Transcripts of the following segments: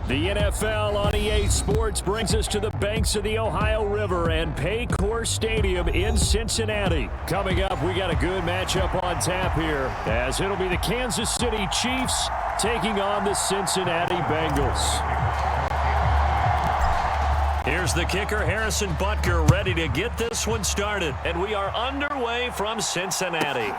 The NFL on EA Sports brings us to the banks of the Ohio River and Paycor Stadium in Cincinnati. Coming up, we got a good matchup on tap here, as it'll be the Kansas City Chiefs taking on the Cincinnati Bengals. Here's the kicker, Harrison Butker, ready to get this one started. And we are underway from Cincinnati.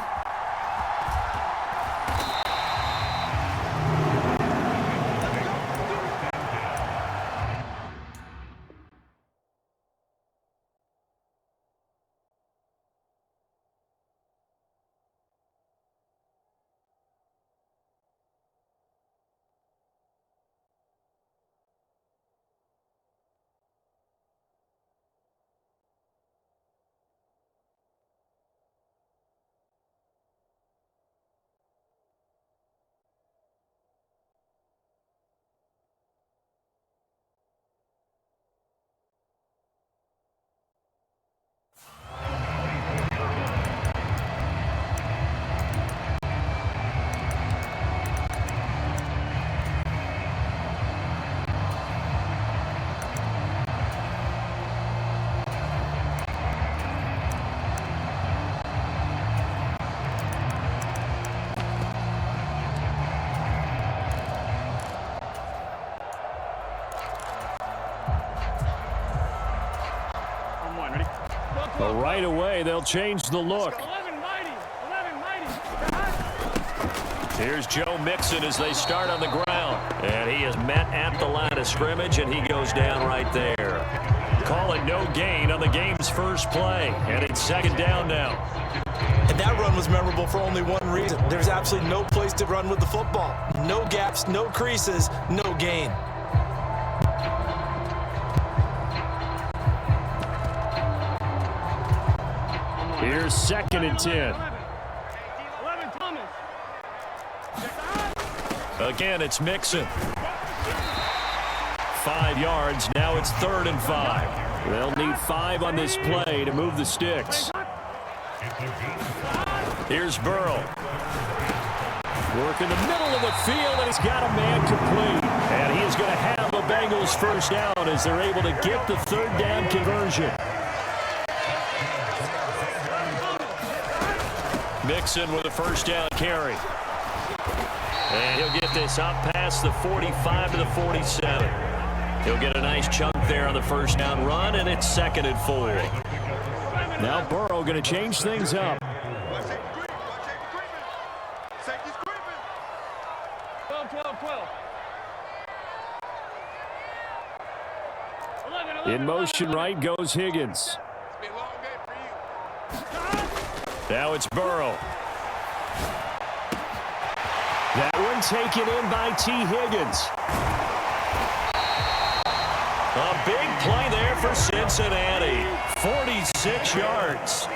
Right away, they'll change the look. Here's Joe Mixon as they start on the ground. And he is met at the line of scrimmage, and he goes down right there. Call it no gain on the game's first play. And it's second down now. And that run was memorable for only one reason. There's absolutely no place to run with the football. No gaps, no creases, no gain. Here's second and 10. Again, it's Mixon. 5 yards. Now it's 3rd and 5. They'll need 5 on this play to move the sticks. Here's Burrow. Work in the middle of the field, and he's got a man complete. And he is going to have the Bengals first down as they're able to get the 3rd down conversion. Mixon with a first down carry. And he'll get this up past the 45 to the 47. He'll get a nice chunk there on the first down run, and it's 2nd and 4. Now Burrow going to change things up. In motion right goes Higgins. Now it's Burrow. That one taken in by T. Higgins. A big play there for Cincinnati. 46 yards.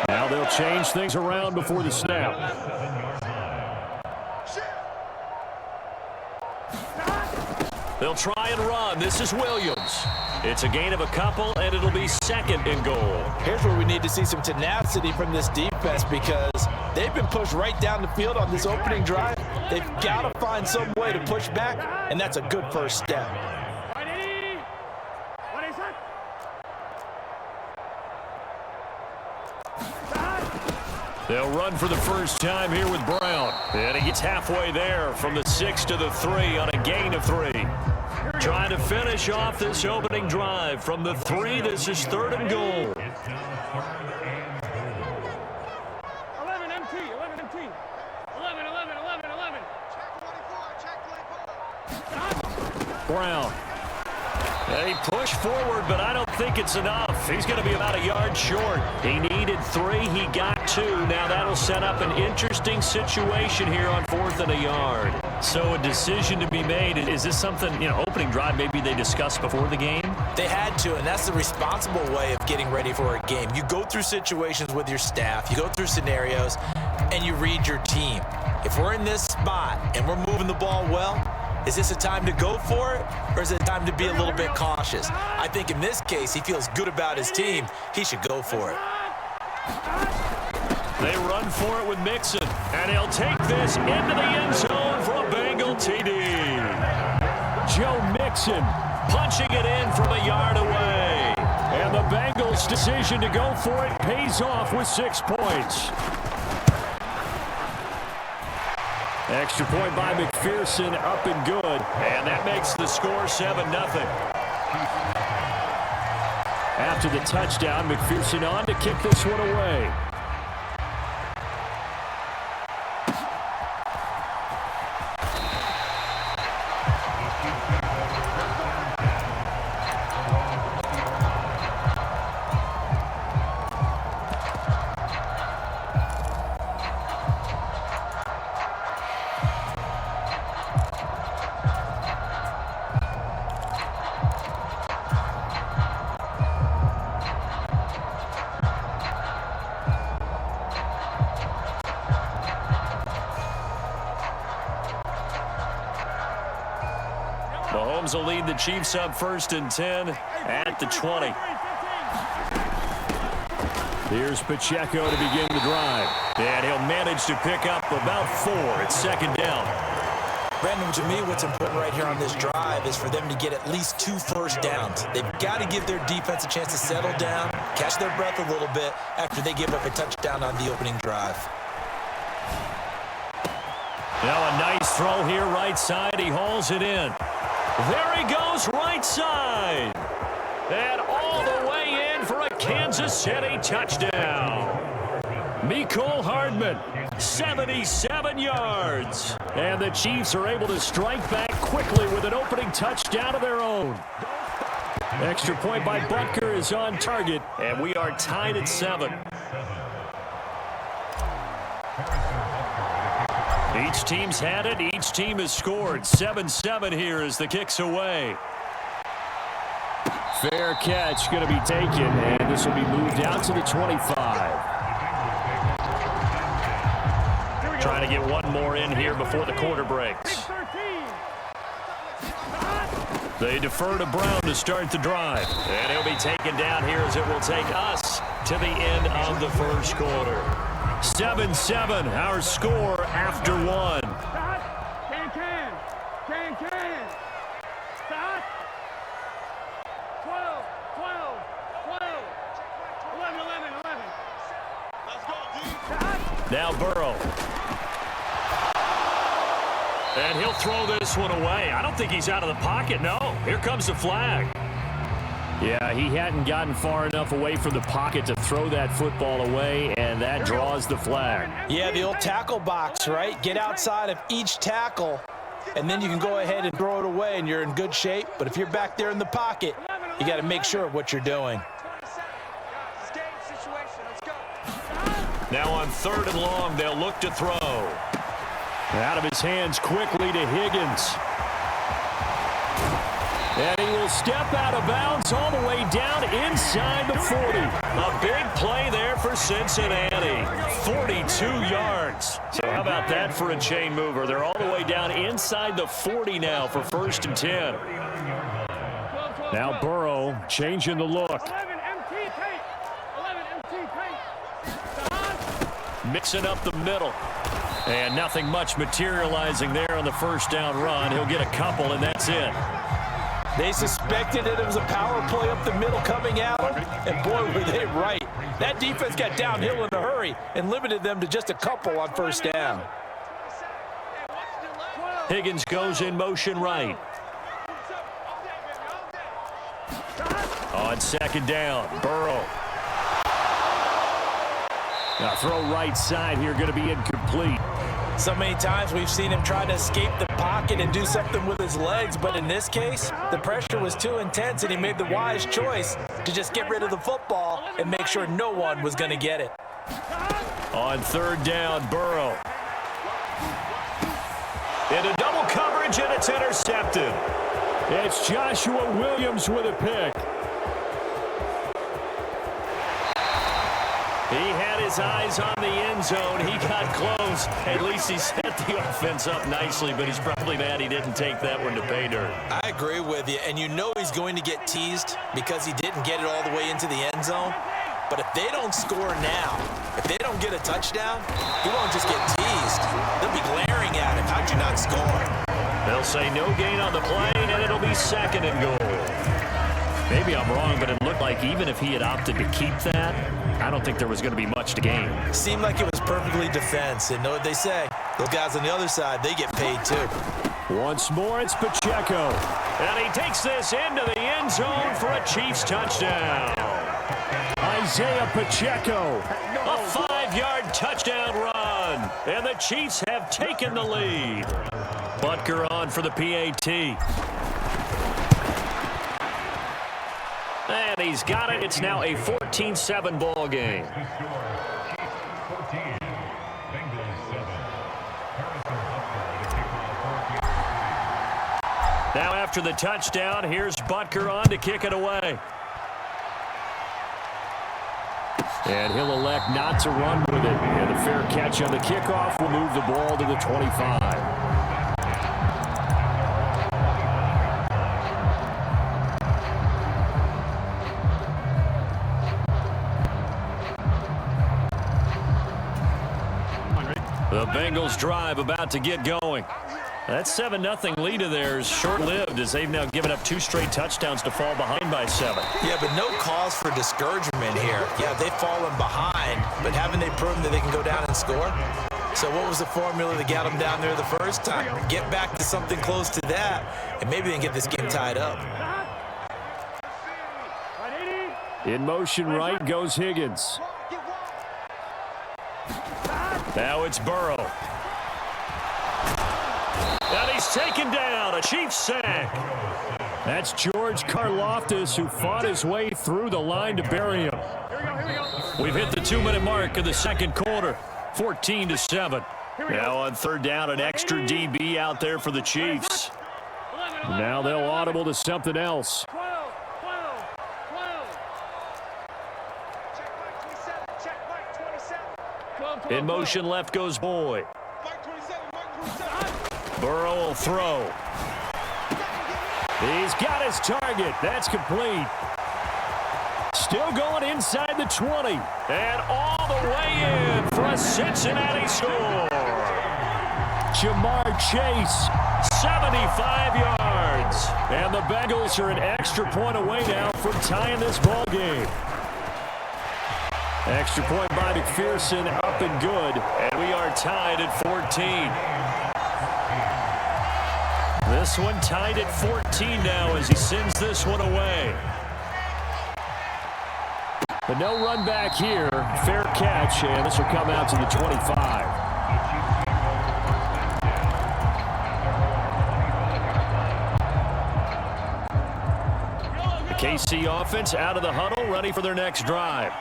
Now they'll change things around before the snap. They'll try and run. This is Williams. It's a gain of a couple, and it'll be 2nd and goal. Here's where we need to see some tenacity from this defense, because they've been pushed right down the field on this opening drive. They've got to find some way to push back, and that's a good first step. They'll run for the first time here with Brown. And he gets halfway there from the 6 to the 3 on a gain of 3. Trying to finish off this opening drive from the 3. This is 3rd and goal. 11 MT. 11. Brown. They push forward, but I don't think it's enough. He's going to be about a yard short. He needed 3. He got 2. Now that'll set up an interesting situation here on 4th and a yard. So a decision to be made. Is this something, opening drive maybe they discussed before the game? They had to, and that's the responsible way of getting ready for a game. You go through situations with your staff. You go through scenarios, and you read your team. If we're in this spot and we're moving the ball well, is this a time to go for it, or is it a time to be a little bit cautious? I think in this case, he feels good about his team. He should go for it. They run for it with Mixon, and he'll take this into the end zone for a Bengal TD. Joe Mixon punching it in from a yard away. And the Bengals' decision to go for it pays off with 6 points. Extra point by McPherson, up and good. And that makes the score 7-0. After the touchdown, McPherson on to kick this one away. Mahomes will lead the Chiefs up 1st and 10 at the 20. Here's Pacheco to begin the drive. And he'll manage to pick up about 4 at 2nd down. Brandon, to me, what's important right here on this drive is for them to get at least 2 first downs. They've got to give their defense a chance to settle down, catch their breath a little bit after they give up a touchdown on the opening drive. Now a nice throw here right side. He hauls it in. There he goes right side. And all the way in for a Kansas City touchdown. Mecole Hardman, 77 yards. And the Chiefs are able to strike back quickly with an opening touchdown of their own. Extra point by Butker is on target, and we are tied at 7. Each team's had it. Each team has scored. 7-7 here as the kick's away. Fair catch going to be taken, and this will be moved out to the 25. Trying to get one more in here before the quarter breaks. They defer to Brown to start the drive. And he'll be taken down here as it will take us to the end of the first quarter. 7-7, our score after 1. Can. Stop. 12. 11. Let's go, D. Now Burrow. And he'll throw this one away. I don't think he's out of the pocket, no. Here comes the flag. Yeah, he hadn't gotten far enough away from the pocket to throw that football away, and that draws the flag. Yeah, the old tackle box, right? Get outside of each tackle, and then you can go ahead and throw it away, and you're in good shape. But if you're back there in the pocket, you got to make sure of what you're doing. Now on 3rd and long, they'll look to throw. Out of his hands quickly to Higgins. And he will step out of bounds all the way down inside the 40. A big play there for Cincinnati. 42 yards. So how about that for a chain mover? They're all the way down inside the 40 now for 1st and 10. Now Burrow changing the look. 11 MT tape. Mixing up the middle. And nothing much materializing there on the 1st down run. He'll get a couple, and that's it. They suspected it was a power play up the middle coming at them, and boy, were they right. That defense got downhill in a hurry and limited them to just a couple on 1st down. Higgins goes in motion right. On 2nd down, Burrow. Now throw right side here, going to be incomplete. So many times we've seen him try to escape the pocket and do something with his legs, but in this case, the pressure was too intense, and he made the wise choice to just get rid of the football and make sure no one was going to get it. On 3rd down, Burrow. Into double coverage, and it's intercepted. It's Joshua Williams with a pick. He had his eyes on the end zone. He got close. At least he set the offense up nicely, but he's probably mad he didn't take that one to pay dirt. I agree with you, and you know he's going to get teased because he didn't get it all the way into the end zone. But if they don't score now, If they don't get a touchdown, he won't just get teased. They'll be glaring at him. How'd you not score? They'll say no gain on the play, and it'll be second and goal. Maybe I'm wrong, but it looked like even if he had opted to keep that, I don't think there was going to be much to gain. Seemed like it was perfectly defense, and know what they say. Those guys on the other side, they get paid too. Once more, it's Pacheco. And he takes this into the end zone for a Chiefs touchdown. Isaiah Pacheco, a 5-yard touchdown run. And the Chiefs have taken the lead. Butker on for the PAT. And he's got it. It's now a 14-7 ball game. Now after the touchdown, here's Butker on to kick it away. And he'll elect not to run with it. And a fair catch on the kickoff will move the ball to the 25. The Bengals drive about to get going. That 7-0 lead of theirs short-lived as they've now given up 2 straight touchdowns to fall behind by 7. Yeah, but no cause for discouragement here. Yeah, they've fallen behind, but haven't they proven that they can go down and score? So what was the formula that got them down there the first time? Get back to something close to that, and maybe they can get this game tied up. In motion right goes Higgins. Now it's Burrow. And he's taken down, a Chiefs sack. That's George Karlaftis, who fought his way through the line to bury him. We've hit the 2-minute mark of the second quarter, 14-7. Now on third down, an extra DB out there for the Chiefs. Now they'll audible to something else. In motion left goes Boyd. Burrow will throw. He's got his target. That's complete. Still going inside the 20. And all the way in for a Cincinnati score. Jamar Chase, 75 yards. And the Bengals are an extra point away now from tying this ball game. Extra point by McPherson, up and good. And we are tied at 14. This one tied at 14 now as he sends this one away. But no run back here. Fair catch, and this will come out to the 25. KC offense out of the huddle, ready for their next drive.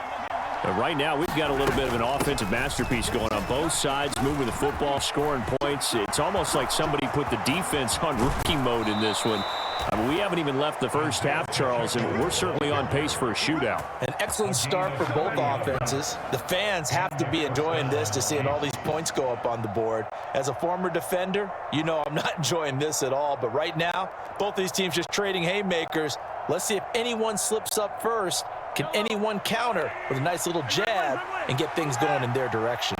But right now, we've got a little bit of an offensive masterpiece going on both sides, moving the football, scoring points. It's almost like somebody put the defense on rookie mode in this one. I mean, we haven't even left the first half, Charles, and we're certainly on pace for a shootout. An excellent start for both offenses. The fans have to be enjoying this to seeing all these points go up on the board. As a former defender, you know I'm not enjoying this at all. But right now, both these teams just trading haymakers. Let's see if anyone slips up first. Can anyone counter with a nice little jab and get things going in their direction?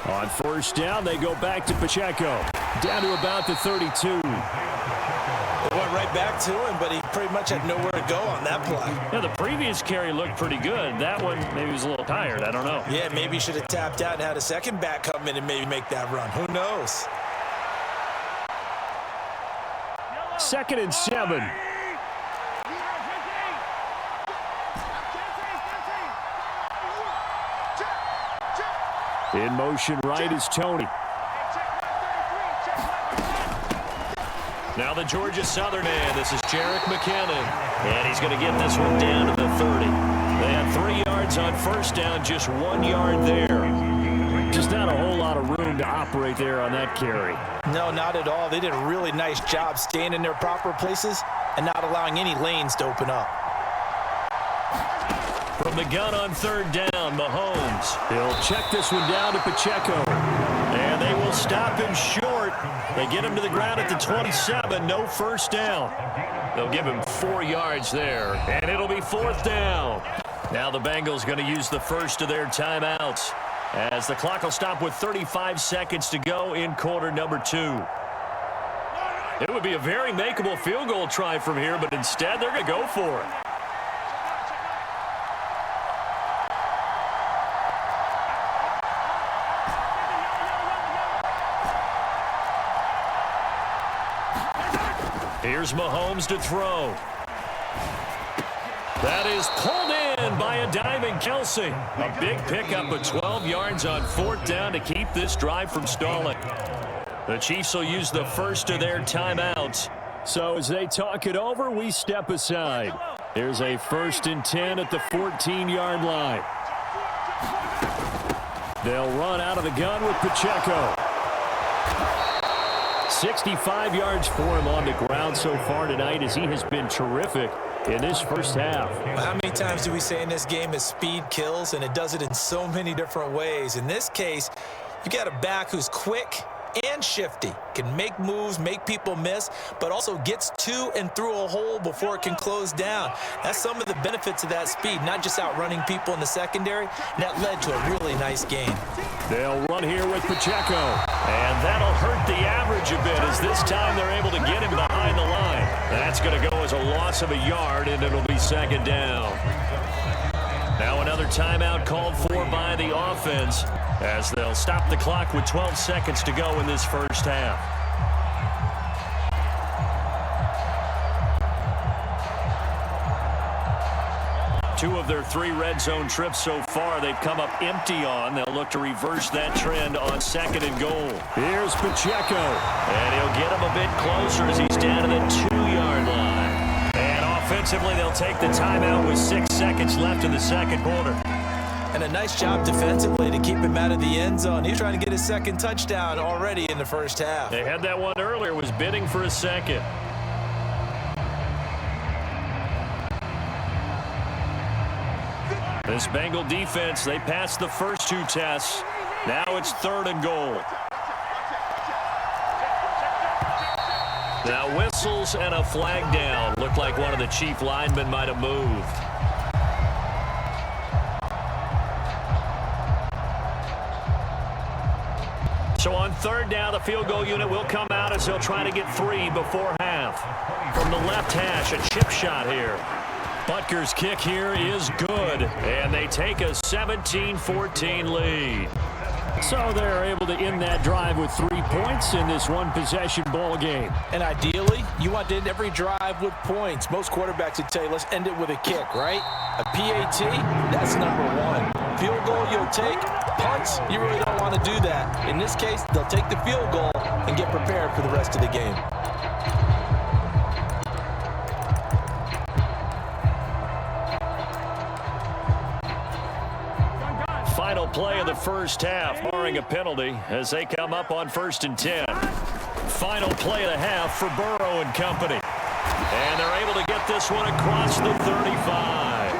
On first down, they go back to Pacheco. Down to about the 32. They went right back to him, but he pretty much had nowhere to go on that play. Yeah, the previous carry looked pretty good. That one, maybe he was a little tired. I don't know. Yeah, maybe he should have tapped out and had a second back come in and maybe make that run. Who knows? 2nd and 7. In motion right is Tony. Now the Georgia Southern end. This is Jerick McKinnon. And he's going to get this one down to the 30. They had 3 yards on first down, just 1 yard there. Just not a whole lot of room to operate there on that carry. No, not at all. They did a really nice job staying in their proper places and not allowing any lanes to open up. From the gun on third down, Mahomes. He'll check this one down to Pacheco. And they will stop him short. They get him to the ground at the 27. No first down. They'll give him 4 yards there. And it'll be 4th down. Now the Bengals going to use the first of their timeouts as the clock will stop with 35 seconds to go in quarter number 2. It would be a very makeable field goal try from here, but instead they're going to go for it. Here's Mahomes to throw. That is pulled in by a diving Kelsey. A big pickup of 12 yards on 4th down to keep this drive from stalling. The Chiefs will use the first of their timeouts. So as they talk it over, we step aside. Here's a 1st and 10 at the 14-yard line. They'll run out of the gun with Pacheco. 65 yards for him on the ground so far tonight as he has been terrific in this first half. Well, how many times do we say in this game that speed kills, and it does it in so many different ways? In this case, you got a back who's quick and shifty, can make moves, make people miss, but also gets to and through a hole before it can close down. That's some of the benefits of that speed, not just outrunning people in the secondary. And that led to a really nice game. They'll run here with Pacheco, and that'll hurt the average a bit as this time they're able to get him behind the line. That's going to go as a loss of a yard, and it'll be 2nd down. Now another timeout called for by the offense as they'll stop the clock with 12 seconds to go in this first half. Two of their 3 red zone trips so far they've come up empty on. They'll look to reverse that trend on 2nd and goal. Here's Pacheco, and he'll get him a bit closer as he's down to the 2-yard line. And offensively, they'll take the timeout with 6 seconds left in the second quarter. And a nice job defensively to keep him out of the end zone. He's trying to get his 2nd touchdown already in the first half. They had that one earlier, was bidding for a 2nd. This Bengal defense, they passed the first 2 tests. Now it's 3rd and goal. Now whistles and a flag down. Looked like one of the Chief linemen might have moved. So on 3rd down, the field goal unit will come out as they'll try to get 3 before half. From the left hash, a chip shot here. Butker's kick here is good, and they take a 17-14 lead. So they're able to end that drive with 3 points in this one-possession ball game. And ideally, you want to end every drive with points. Most quarterbacks would tell you, let's end it with a kick, right? A PAT, that's number 1. Field goal, you'll take. Punts, you really don't want to do that. In this case, they'll take the field goal and get prepared for the rest of the game. Final play of the first half, barring a penalty, as they come up on 1st and 10. Final play of the half for Burrow and company. And they're able to get this one across the 35.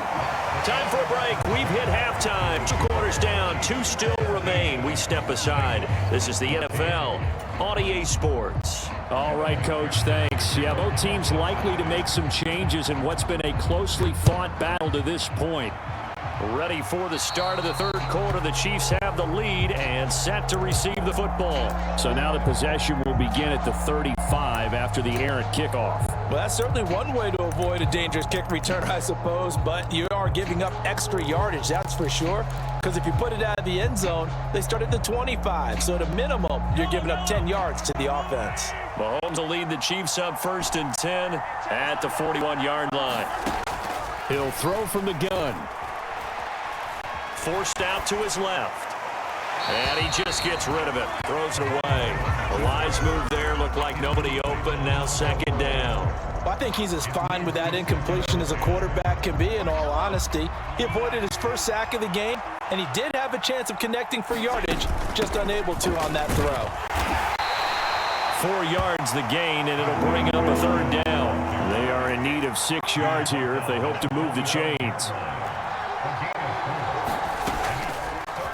Time for a break. We've hit halftime. 2 quarters down. 2 still remain. We step aside. This is the NFL on EA Sports. All right, Coach, thanks. Yeah, both teams likely to make some changes in what's been a closely fought battle to this point. Ready for the start of the 3rd quarter. The Chiefs have the lead and set to receive the football. So now the possession will begin at the 35 after the errant kickoff. Well, that's certainly one way to avoid a dangerous kick return, I suppose, but you are giving up extra yardage, that's for sure, because if you put it out of the end zone, they start at the 25, so at a minimum, you're giving up 10 yards to the offense. Mahomes will lead the Chiefs up 1st and 10 at the 41-yard line. He'll throw from the gun. Forced out to his left. And he just gets rid of it. Throws it away. A wise move there. Looked like nobody open. Now 2nd down. Well, I think he's as fine with that incompletion as a quarterback can be, in all honesty. He avoided his first sack of the game, and he did have a chance of connecting for yardage, just unable to on that throw. 4 yards the gain, and it'll bring up a 3rd down. They are in need of 6 yards here if they hope to move the chains.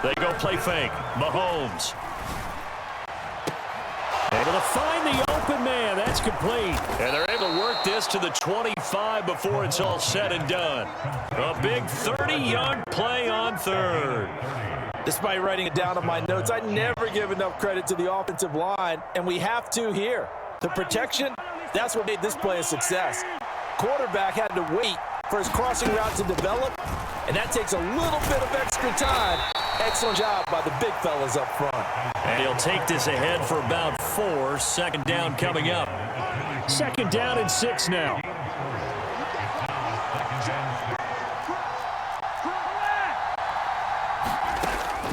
They go play fake. Mahomes. Able to find the open man. That's complete. And they're able to work this to the 25 before it's all said and done. A big 30-yard play on third. Despite writing it down on my notes, I never give enough credit to the offensive line, and we have to here. The protection, that's what made this play a success. Quarterback had to wait for his crossing route to develop, and that takes a little bit of extra time. Excellent job by the big fellas up front. And he'll take this ahead for about 4. Second down coming up. 2nd down and 6 now.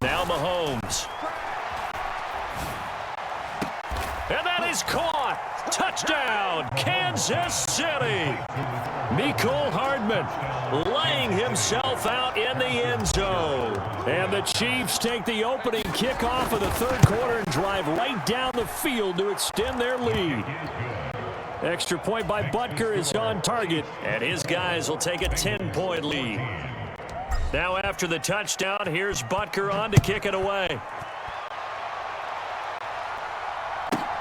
Now Mahomes. And that is caught. Touchdown, Kansas City. Mecole Hardman Laying himself out in the end zone. And the Chiefs take the opening kickoff of the 3rd quarter and drive right down the field to extend their lead. Extra point by Butker is on target. And his guys will take a 10-point lead. Now after the touchdown, here's Butker on to kick it away.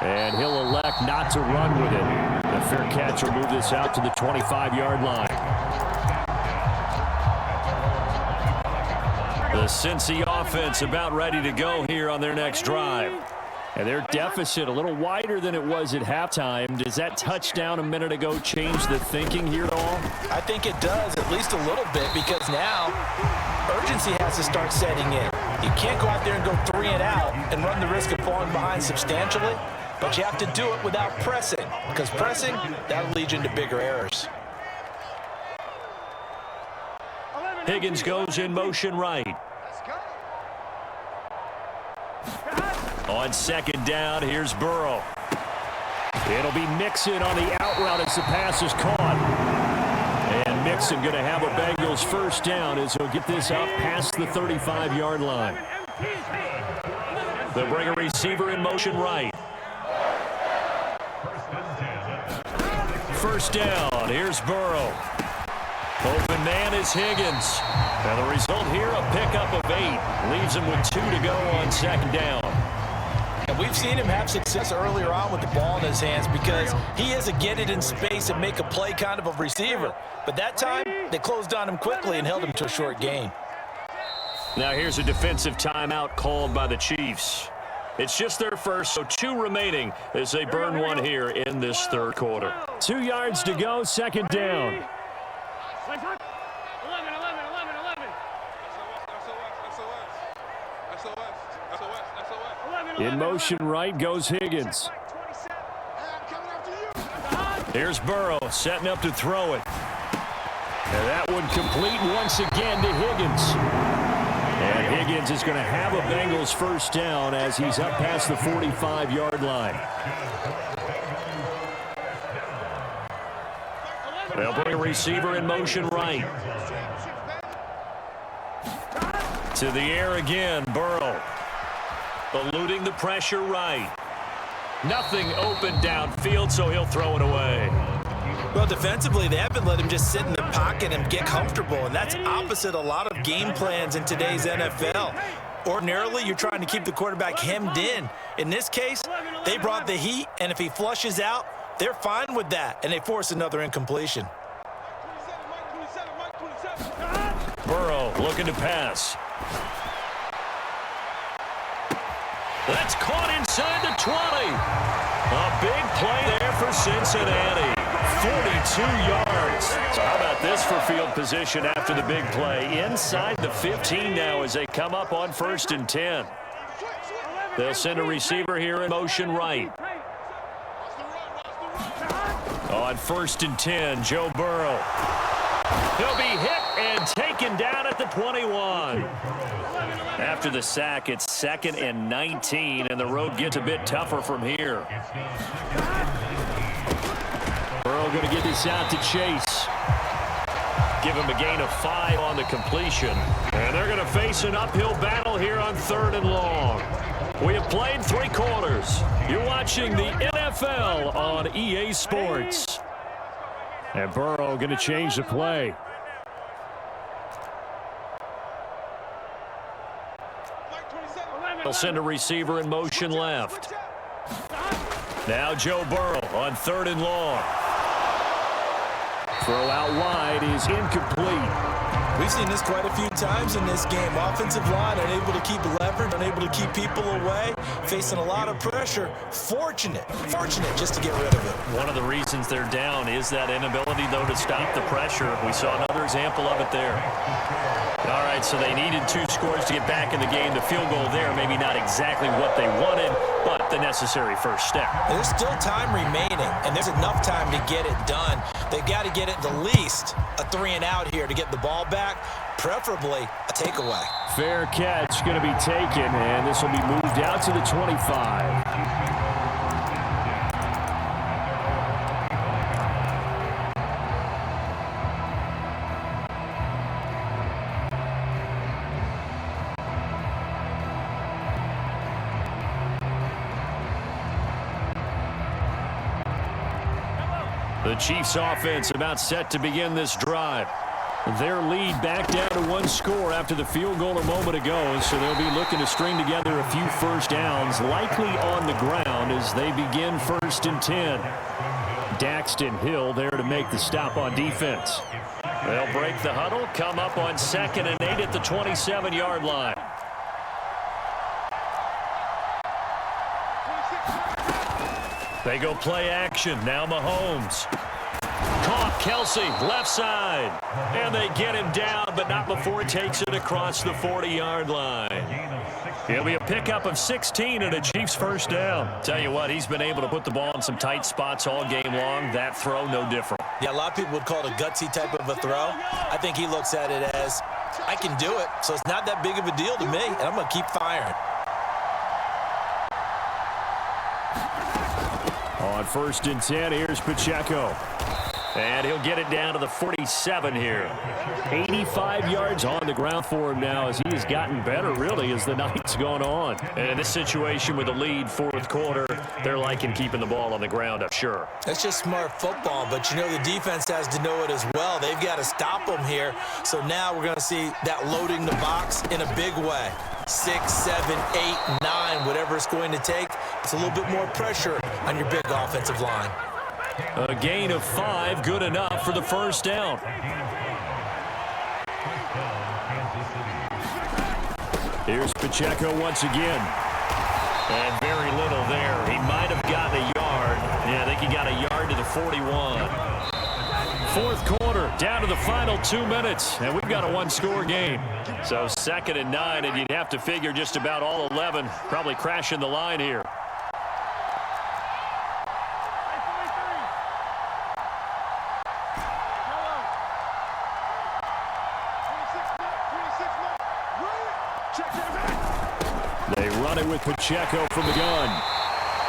And he'll elect not to run with it. The fair catch will move this out to the 25-yard line. The Cincy offense about ready to go here on their next drive. And their deficit a little wider than it was at halftime. Does that touchdown a minute ago change the thinking here at all? I think it does, at least a little bit, because now urgency has to start setting in. You can't go out there and go 3 and out and run the risk of falling behind substantially, but you have to do it without pressing, because pressing, that'll lead you into bigger errors. Higgins goes in motion right. On 2nd down, here's Burrow. It'll be Mixon on the out route as the pass is caught. And Mixon going to have a Bengals first down as he'll get this up past the 35-yard line. They'll bring a receiver in motion right. First down, here's Burrow. Open man is Higgins. And the result here, a pickup of 8. Leaves him with 2 to go on 2nd down. And we've seen him have success earlier on with the ball in his hands because he is a get it in space and make a play kind of a receiver. But that time, they closed on him quickly and held him to a short gain. Now here's a defensive timeout called by the Chiefs. It's just their first, so 2 remaining as they burn one here in this 3rd quarter. 2 yards to go, 2nd down. 11, 11, 11, 11. In motion right goes Higgins. Here's Burrow setting up to throw it. And that one complete once again to Higgins. And Higgins is going to have a Bengals first down as he's up past the 45-yard line. They'll bring a receiver in motion right. To the air again, Burrow. Eluding the pressure right. Nothing open downfield, so he'll throw it away. Well, defensively, they haven't let him just sit in the pocket and get comfortable, and that's opposite a lot of game plans in today's NFL. Ordinarily, you're trying to keep the quarterback hemmed in. In this case, they brought the heat, and if he flushes out, they're fine with that, and they force another incompletion. Burrow looking to pass. That's caught inside the 20. A big play there for Cincinnati. 42 yards. So how about this for field position after the big play? Inside the 15 now as they come up on 1st and 10. They'll send a receiver here in motion right. On 1st and 10, Joe Burrow. He'll be hit and taken down at the 21. After the sack, it's 2nd and 19, and the road gets a bit tougher from here. Burrow going to get this out to Chase. Give him a gain of 5 on the completion. And they're going to face an uphill battle here on 3rd and long. We have played 3 quarters. You're watching the NFL on EA Sports. And Burrow going to change the play. They'll send a receiver in motion left. Now Joe Burrow on 3rd and long. Throw out wide is incomplete. We've seen this quite a few times in this game. Offensive line unable to keep leverage, unable to keep people away, facing a lot of pressure. Fortunate just to get rid of it. One of the reasons they're down is that inability, though, to stop the pressure. We saw another example of it there. All right, so they needed 2 scores to get back in the game. The field goal there, maybe not exactly what they wanted, but the necessary first step. There's still time remaining, and there's enough time to get it done. They've got to get it the least a 3-and-out here to get the ball back, preferably a takeaway. Fair catch going to be taken, and this will be moved out to the 25. The Chiefs offense about set to begin this drive. Their lead back down to 1 score after the field goal a moment ago, so they'll be looking to string together a few first downs, likely on the ground as they begin 1st and 10. Daxton Hill there to make the stop on defense. They'll break the huddle, come up on 2nd and 8 at the 27-yard line. They go play action. Now Mahomes. Caught Kelsey, left side. And they get him down, but not before it takes it across the 40-yard line. It'll be a pickup of 16 and a Chiefs first down. Tell you what, he's been able to put the ball in some tight spots all game long. That throw, no different. Yeah, a lot of people would call it a gutsy type of a throw. I think he looks at it as, I can do it, so it's not that big of a deal to me, and I'm going to keep firing. On 1st and 10, here's Pacheco. And he'll get it down to the 47 here. 85 yards on the ground for him now as he has gotten better, really, as the night's gone on. And in this situation with the lead, 4th quarter, they're liking keeping the ball on the ground, I'm sure. That's just smart football, but you know the defense has to know it as well. They've got to stop them here. So now we're going to see that loading the box in a big way. 6, 7, 8, 9, whatever it's going to take. It's a little bit more pressure on your big offensive line. A gain of 5, good enough for the first down. Here's Pacheco once again. And very little there. He might have gotten a yard. Yeah, I think he got a yard to the 41. 4th quarter, down to the final 2 minutes, and we've got a 1-score game. So 2nd and 9, and you'd have to figure just about all 11 probably crashing the line here. They run it with Pacheco from the gun.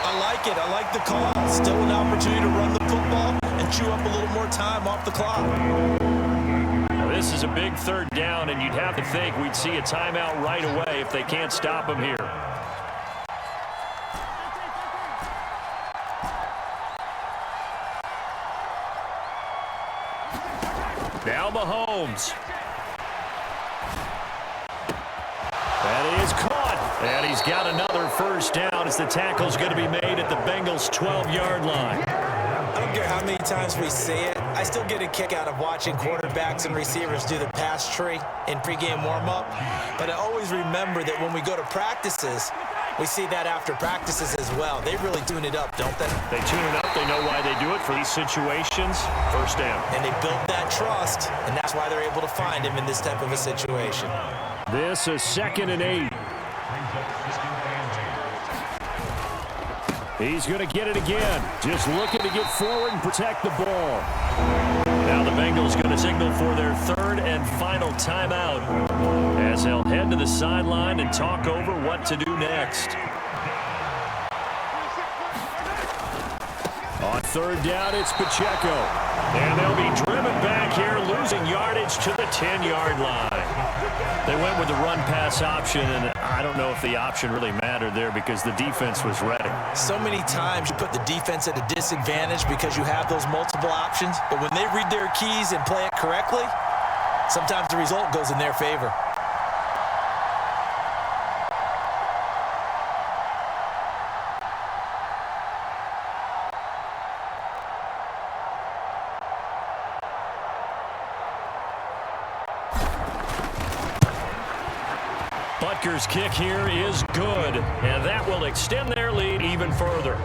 I like it. I like the call. Still an opportunity to run the football and chew up a little more time off the clock. Now, this is a big 3rd down, and you'd have to think we'd see a timeout right away if they can't stop him here. Now Mahomes. That is caught. And he's got another first down as the tackle's going to be made at the Bengals' 12-yard line. I don't care how many times we see it. I still get a kick out of watching quarterbacks and receivers do the pass tree in pregame warm-up. But I always remember that when we go to practices, we see that after practices as well. They really tune it up, don't they? They tune it up. They know why they do it for these situations. First down. And they built that trust, and that's why they're able to find him in this type of a situation. This is 2nd and 8. He's going to get it again. Just looking to get forward and protect the ball. Now the Bengals going to signal for their 3rd and final timeout as they'll head to the sideline and talk over what to do next. On 3rd down, it's Pacheco. And they'll be driven back here, losing yardage to the 10-yard line. They went with the run-pass option, and I don't know if the option really mattered there because the defense was ready. So many times you put the defense at a disadvantage because you have those multiple options, but when they read their keys and play it correctly, sometimes the result goes in their favor. Decatur's kick here is good, and that will extend their lead even further.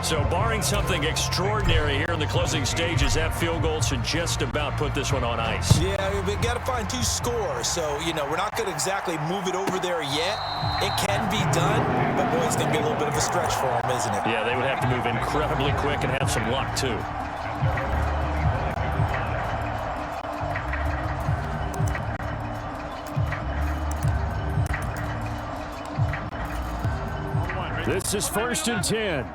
So barring something extraordinary here in the closing stages, that field goal should just about put this one on ice. Yeah, we've got to find 2 scores. So, we're not going to exactly move it over there yet. It can be done, but boy, it's going to be a little bit of a stretch for them, isn't it? Yeah, they would have to move incredibly quick and have some luck, too. This is 1st and 10.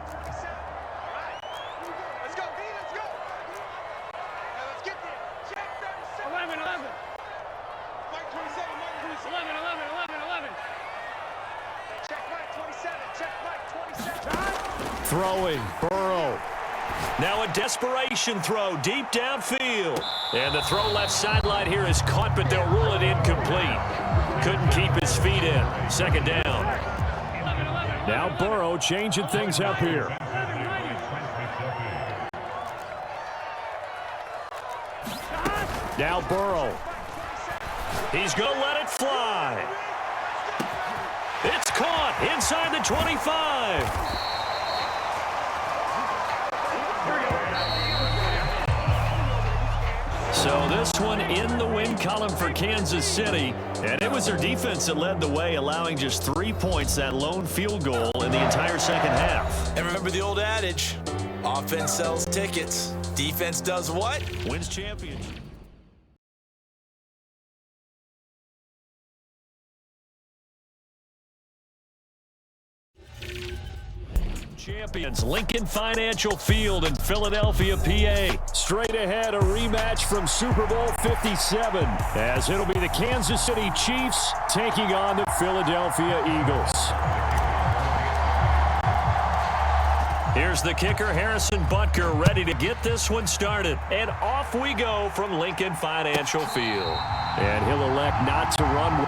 Throwing, Burrow. Now a desperation throw deep downfield. And the throw left sideline here is caught, but they'll rule it incomplete. Couldn't keep his feet in. 2nd down. Now Burrow changing things up here. Now Burrow. He's going to let it fly. It's caught inside the 25. So this one in the win column for Kansas City. And it was their defense that led the way, allowing just 3 points, that lone field goal in the entire 2nd half. And remember the old adage, offense sells tickets. Defense does what? Wins championship. Champions, Lincoln Financial Field in Philadelphia, PA. Straight ahead, a rematch from Super Bowl 57, as it'll be the Kansas City Chiefs taking on the Philadelphia Eagles. Here's the kicker, Harrison Butker, ready to get this one started. And off we go from Lincoln Financial Field. And he'll elect not to run.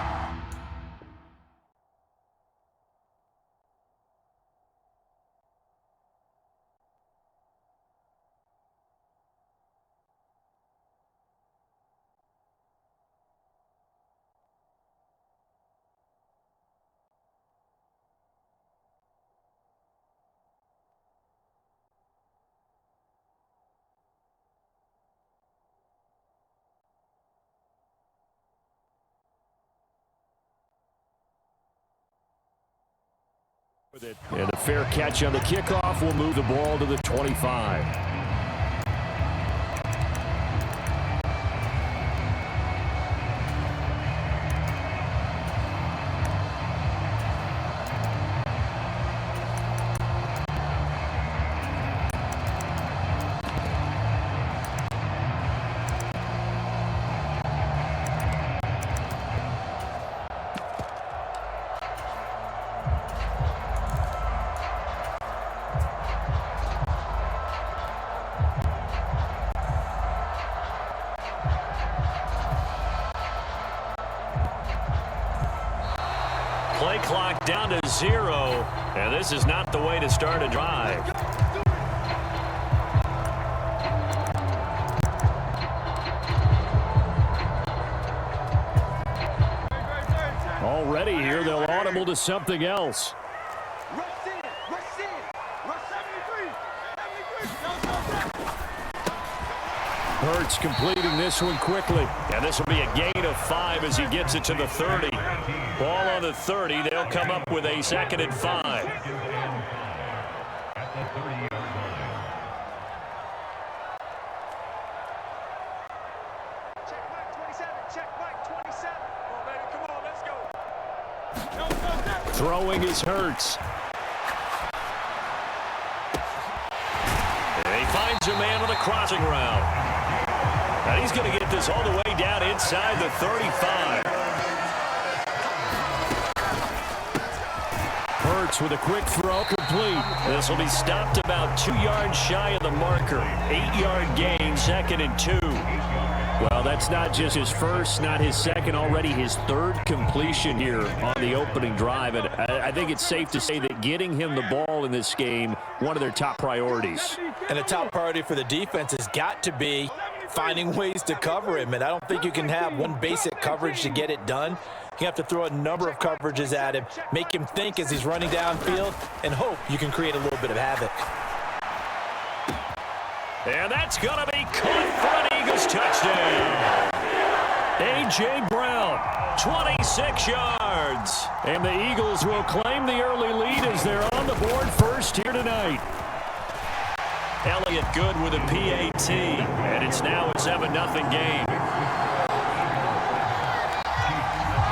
And a fair catch on the kickoff will move the ball to the 25. Play clock down to 0, and this is not the way to start a drive. Already here, they'll audible to something else. Hurts completing this one quickly. And this will be a gain of 5 as he gets it to the 30. Ball on the 30. They'll come up with a 2nd and 5. Check Mike 27. Check Mike 27. Come on, baby. Come on. Let's go. Throwing is Hurts. And he finds a man on the crossing route. And he's going to get this all the way down inside the 35. Hurts with a quick throw, complete. This will be stopped about 2 yards shy of the marker. 8-yard gain, 2nd and 2. Well, that's not just his first, not his second, already his 3rd completion here on the opening drive. And I think it's safe to say that getting him the ball in this game, one of their top priorities. And a top priority for the defense has got to be finding ways to cover him. And I don't think you can have one basic coverage to get it done. You have to throw a number of coverages at him, make him think as he's running downfield, and hope you can create a little bit of havoc. And that's going to be caught for an Eagles touchdown. A.J. Brown, 26 yards. And the Eagles will claim the early lead as they're on the board first here tonight. Elliott good with a PAT, and it's now a 7-0 game.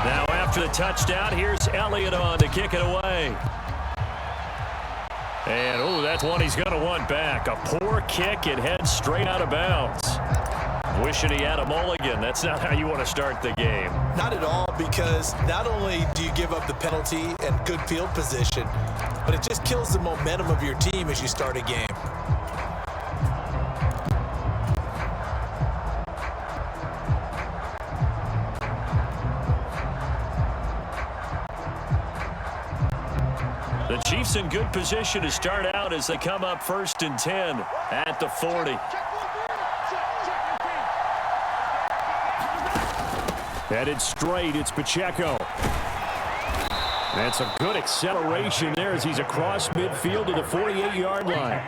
Now after the touchdown, here's Elliott on to kick it away. And, oh, that's one he's going to want back. A poor kick. It heads straight out of bounds. Wishing he had a mulligan. That's not how you want to start the game. Not at all, because not only do you give up the penalty and good field position, but it just kills the momentum of your team as you start a game. The Chiefs in good position to start out as they come up 1st and 10 at the 40. Headed straight, it's Pacheco. That's a good acceleration there as he's across midfield to the 48-yard line.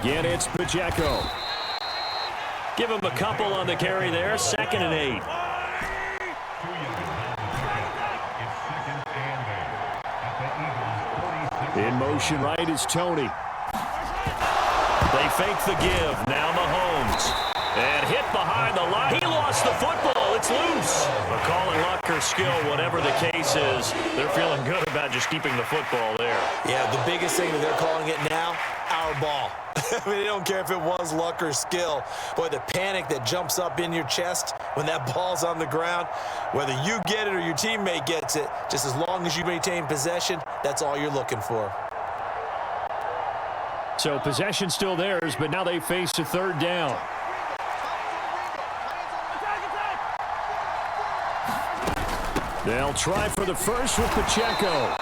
Again, it's Pacheco. Give him a couple on the carry there, 2nd and 8. In motion right is Tony. They fake the give. Now Mahomes. And hit behind the line. He lost the football. It's loose. But calling luck or skill, whatever the case is, they're feeling good about just keeping the football there. Yeah, the biggest thing that they're calling it now, our ball. I mean, they don't care if it was luck or skill. Boy, the panic that jumps up in your chest when that ball's on the ground, whether you get it or your teammate gets it, just as long as you maintain possession, that's all you're looking for. So possession still theirs, but now they face a 3rd down. They'll try for the first with Pacheco.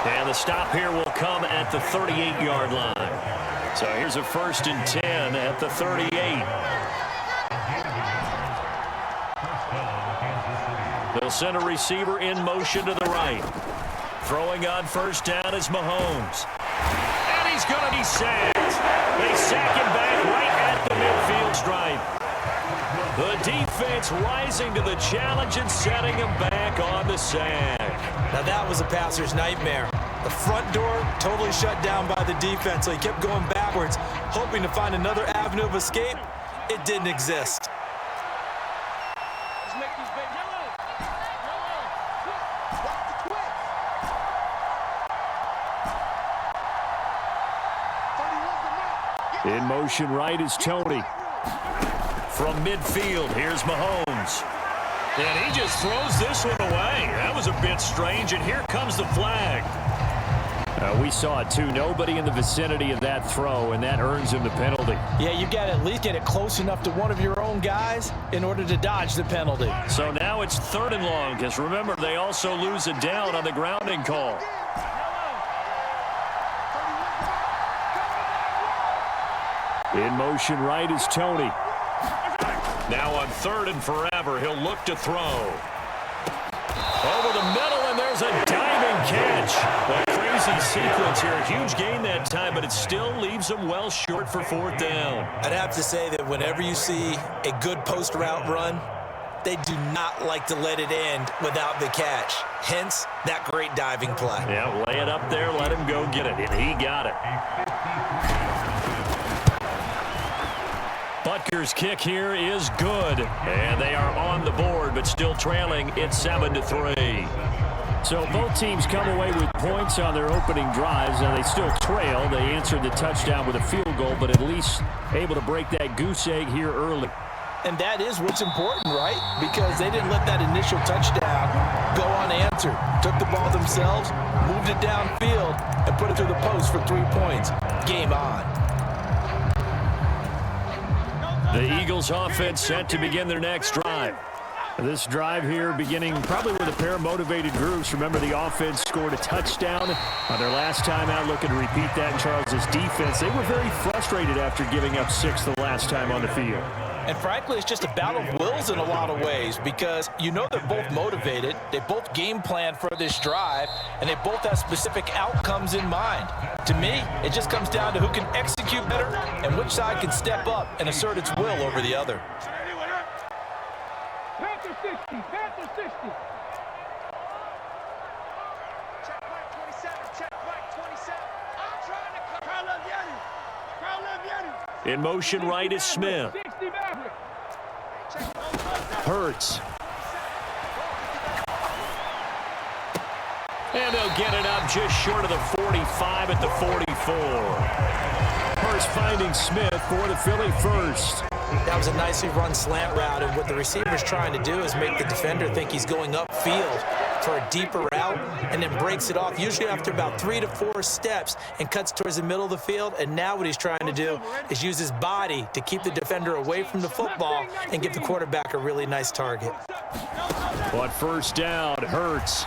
And the stop here will come at the 38-yard line. So here's a 1st and 10 at the 38. They'll send a receiver in motion to the right. Throwing on 1st down is Mahomes. And he's going to be sacked. They sack him back right at the midfield stripe. The defense rising to the challenge and setting him back on the sack. Now that was a passer's nightmare. The front door totally shut down by the defense, so he kept going backwards, hoping to find another avenue of escape. It didn't exist. In motion right is Tony. From midfield, here's Mahomes. And he just throws this one away. That was a bit strange, and here comes the flag. We saw it, too. Nobody in the vicinity of that throw, and that earns him the penalty. Yeah, you got to at least get it close enough to one of your own guys in order to dodge the penalty. So now it's 3rd and long, because remember, they also lose a down on the grounding call. In motion right is Tony. Now on 3rd and forever, he'll look to throw. Over the middle, and there's a diving catch. A crazy sequence here. A huge gain that time, but it still leaves him well short for 4th down. I'd have to say that whenever you see a good post route run, they do not like to let it end without the catch. Hence, that great diving play. Yeah, lay it up there, let him go get it, and he got it. Butker's kick here is good, and they are on the board, but still trailing. It's 7-3. So both teams come away with points on their opening drives, and they still trail. They answered the touchdown with a field goal, but at least able to break that goose egg here early. And that is what's important, right? Because they didn't let that initial touchdown go unanswered. Took the ball themselves, moved it downfield, and put it through the post for 3 points. Game on. The Eagles offense set to begin their next drive. This drive here beginning probably with a pair of motivated groups. Remember, the offense scored a touchdown on their last time out. Looking to repeat that in Charles's defense. They were very frustrated after giving up 6 the last time on the field. And frankly, it's just a battle of wills in a lot of ways because you know they're both motivated. They both game plan for this drive, and they both have specific outcomes in mind. To me, it just comes down to who can execute better and which side can step up and assert its will over the other. Panther 60, Panther 60. Check back 27, check back 27. I'm trying to in motion right is Smith. Hurts. And they'll get it up just short of the 45 at the 44. Hurts finding Smith for the Philly first. That was a nicely run slant route, and what the receiver's trying to do is make the defender think he's going upfield for a deeper route and then breaks it off, usually after about 3 to 4 steps, and cuts towards the middle of the field. And now what he's trying to do is use his body to keep the defender away from the football and give the quarterback a really nice target. But first down, Hurts.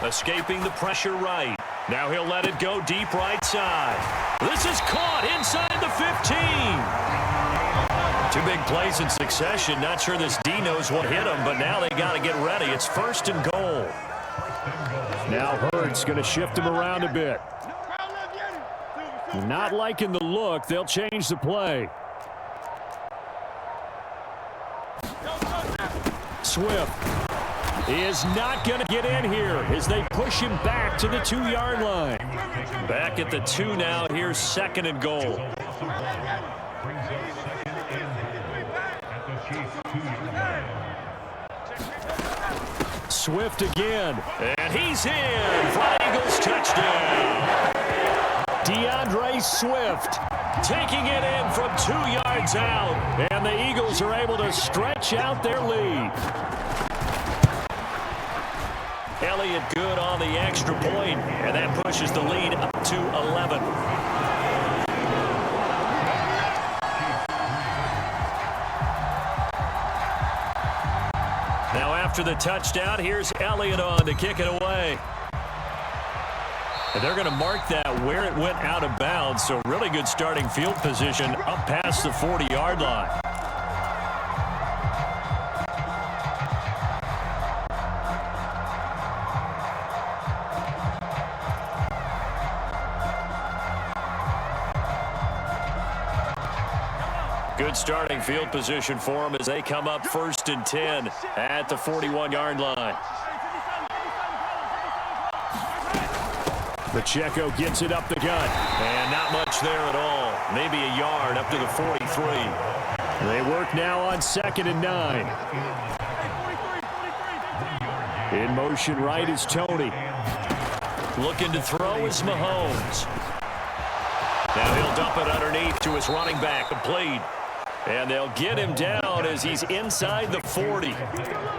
Escaping the pressure right. Now he'll let it go deep right side. This is caught inside the 15. 2 big plays in succession. Not sure this D knows what hit him, but now they got to get ready. It's first and goal. Now Hurts going to shift him around a bit. Not liking the look. They'll change the play. Swift is not going to get in here as they push him back to the 2-yard line. Back at the 2 now. Here's second and goal. Swift again. And he's in for Eagles touchdown. DeAndre Swift taking it in from 2 yards out. And the Eagles are able to stretch out their lead. Elliott good on the extra point, and that pushes the lead up to 11. Now after the touchdown, here's Elliott on to kick it away. And they're going to mark that where it went out of bounds, so really good starting field position up past the 40-yard line. Good starting field position for them as they come up first and 10 at the 41-yard line. Pacheco gets it up the gut. And not much there at all. Maybe a yard up to the 43. They work now on 2nd and 9. In motion right is Tony. Looking to throw is Mahomes. Now he'll dump it underneath to his running back, complete. And they'll get him down as he's inside the 40.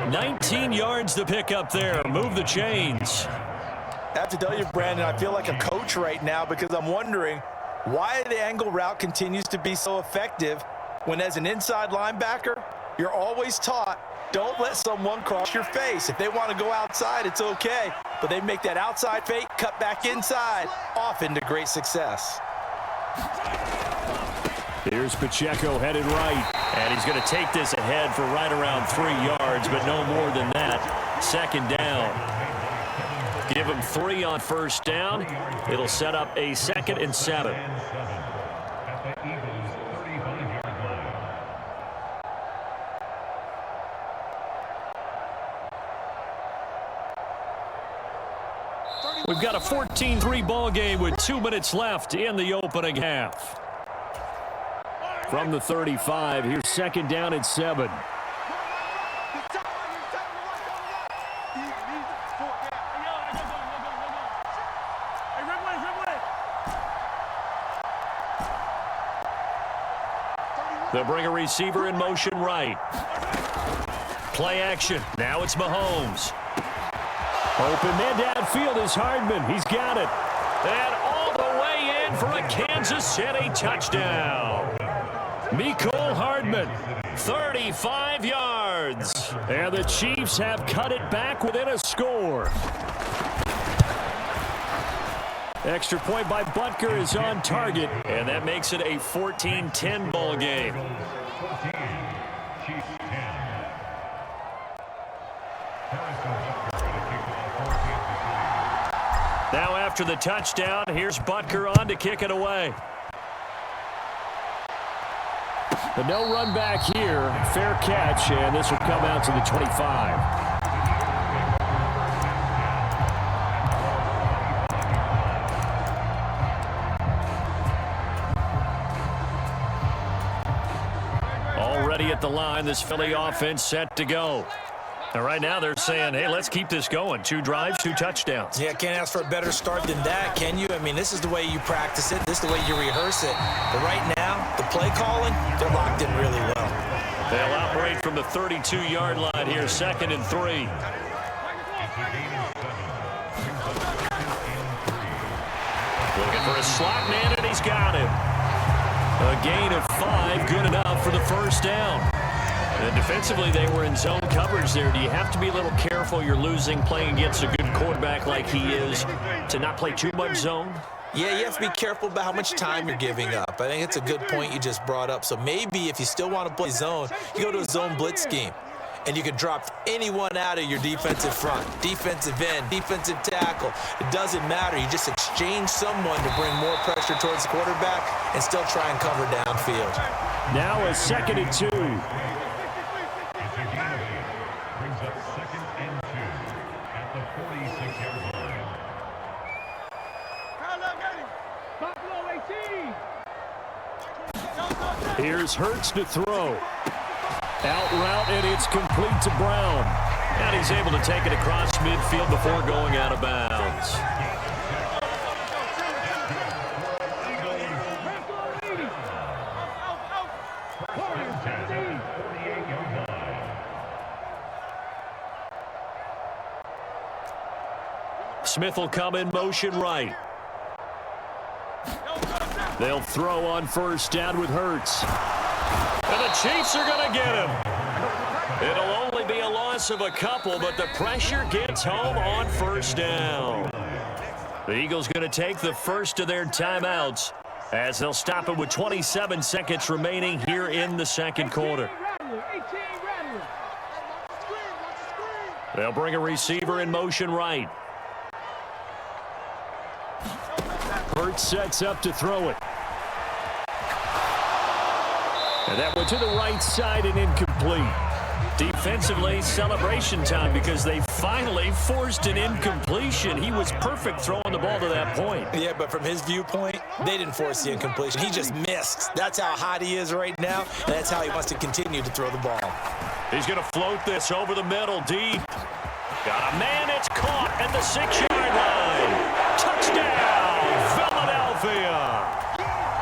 19 yards to pick up there. Move the chains. I have to tell you, Brandon, I feel like a coach right now because I'm wondering why the angle route continues to be so effective when, as an inside linebacker, you're always taught, don't let someone cross your face. If they want to go outside, it's okay. But they make that outside fake, cut back inside, often to great success. Here's Pacheco headed right. And he's going to take this ahead for right around 3 yards, but no more than that. 2nd down. Give him 3 on first down. It'll set up a 2nd and 7. We've got a 14-3 ball game with 2 minutes left in the opening half. From the 35, here's 2nd down and 7. They'll bring a receiver in motion right. Play action. Now it's Mahomes. Open man downfield is Hardman. He's got it. And all the way in for a Kansas City touchdown. Mecole Hardman, 35 yards. yards. And the Chiefs have cut it back within a score. Extra point by Butker is on target, and that makes it a 14-10 ball game. Now after the touchdown, here's Butker on to kick it away. But no run back here. Fair catch, and this will come out to the 25. Already at the line, this Philly offense set to go. And right now they're saying, hey, let's keep this going. 2 drives, 2 touchdowns. Yeah, can't ask for a better start than that, can you? I mean, this is the way you practice it. This is the way you rehearse it. But right now, the play calling, they're locked in really well. They'll operate from the 32-yard line here, 2nd and 3. Looking for a slot man, and he's got him. A gain of 5, good enough for the first down. And defensively, they were in zone coverage there. Do you have to be a little careful? You're losing, playing against a good quarterback like he is, to not play too much zone? Yeah, you have to be careful about how much time you're giving up. I think it's a good point you just brought up. So maybe if you still want to play zone, you go to a zone blitz scheme. And you can drop anyone out of your defensive front, defensive end, defensive tackle. It doesn't matter. You just exchange someone to bring more pressure towards the quarterback and still try and cover downfield. Now a 2nd and 2. Here's Hurts to throw. Out route, and it's complete to Brown. And he's able to take it across midfield before going out of bounds. Smith will come in motion right. They'll throw on first down with Hurts. And the Chiefs are going to get him. It'll only be a loss of a couple, but the pressure gets home on first down. The Eagles going to take the first of their timeouts as they'll stop it with 27 seconds remaining here in the second quarter. They'll bring a receiver in motion right. Hurts sets up to throw it. And that went to the right side and incomplete. Defensively, celebration time because they finally forced an incompletion. He was perfect throwing the ball to that point. Yeah, but from his viewpoint, they didn't force the incompletion. He just missed. That's how hot he is right now, and that's how he wants to continue to throw the ball. He's going to float this over the middle, deep. Got a man, it's caught at the 6-yard line. Touchdown, Philadelphia.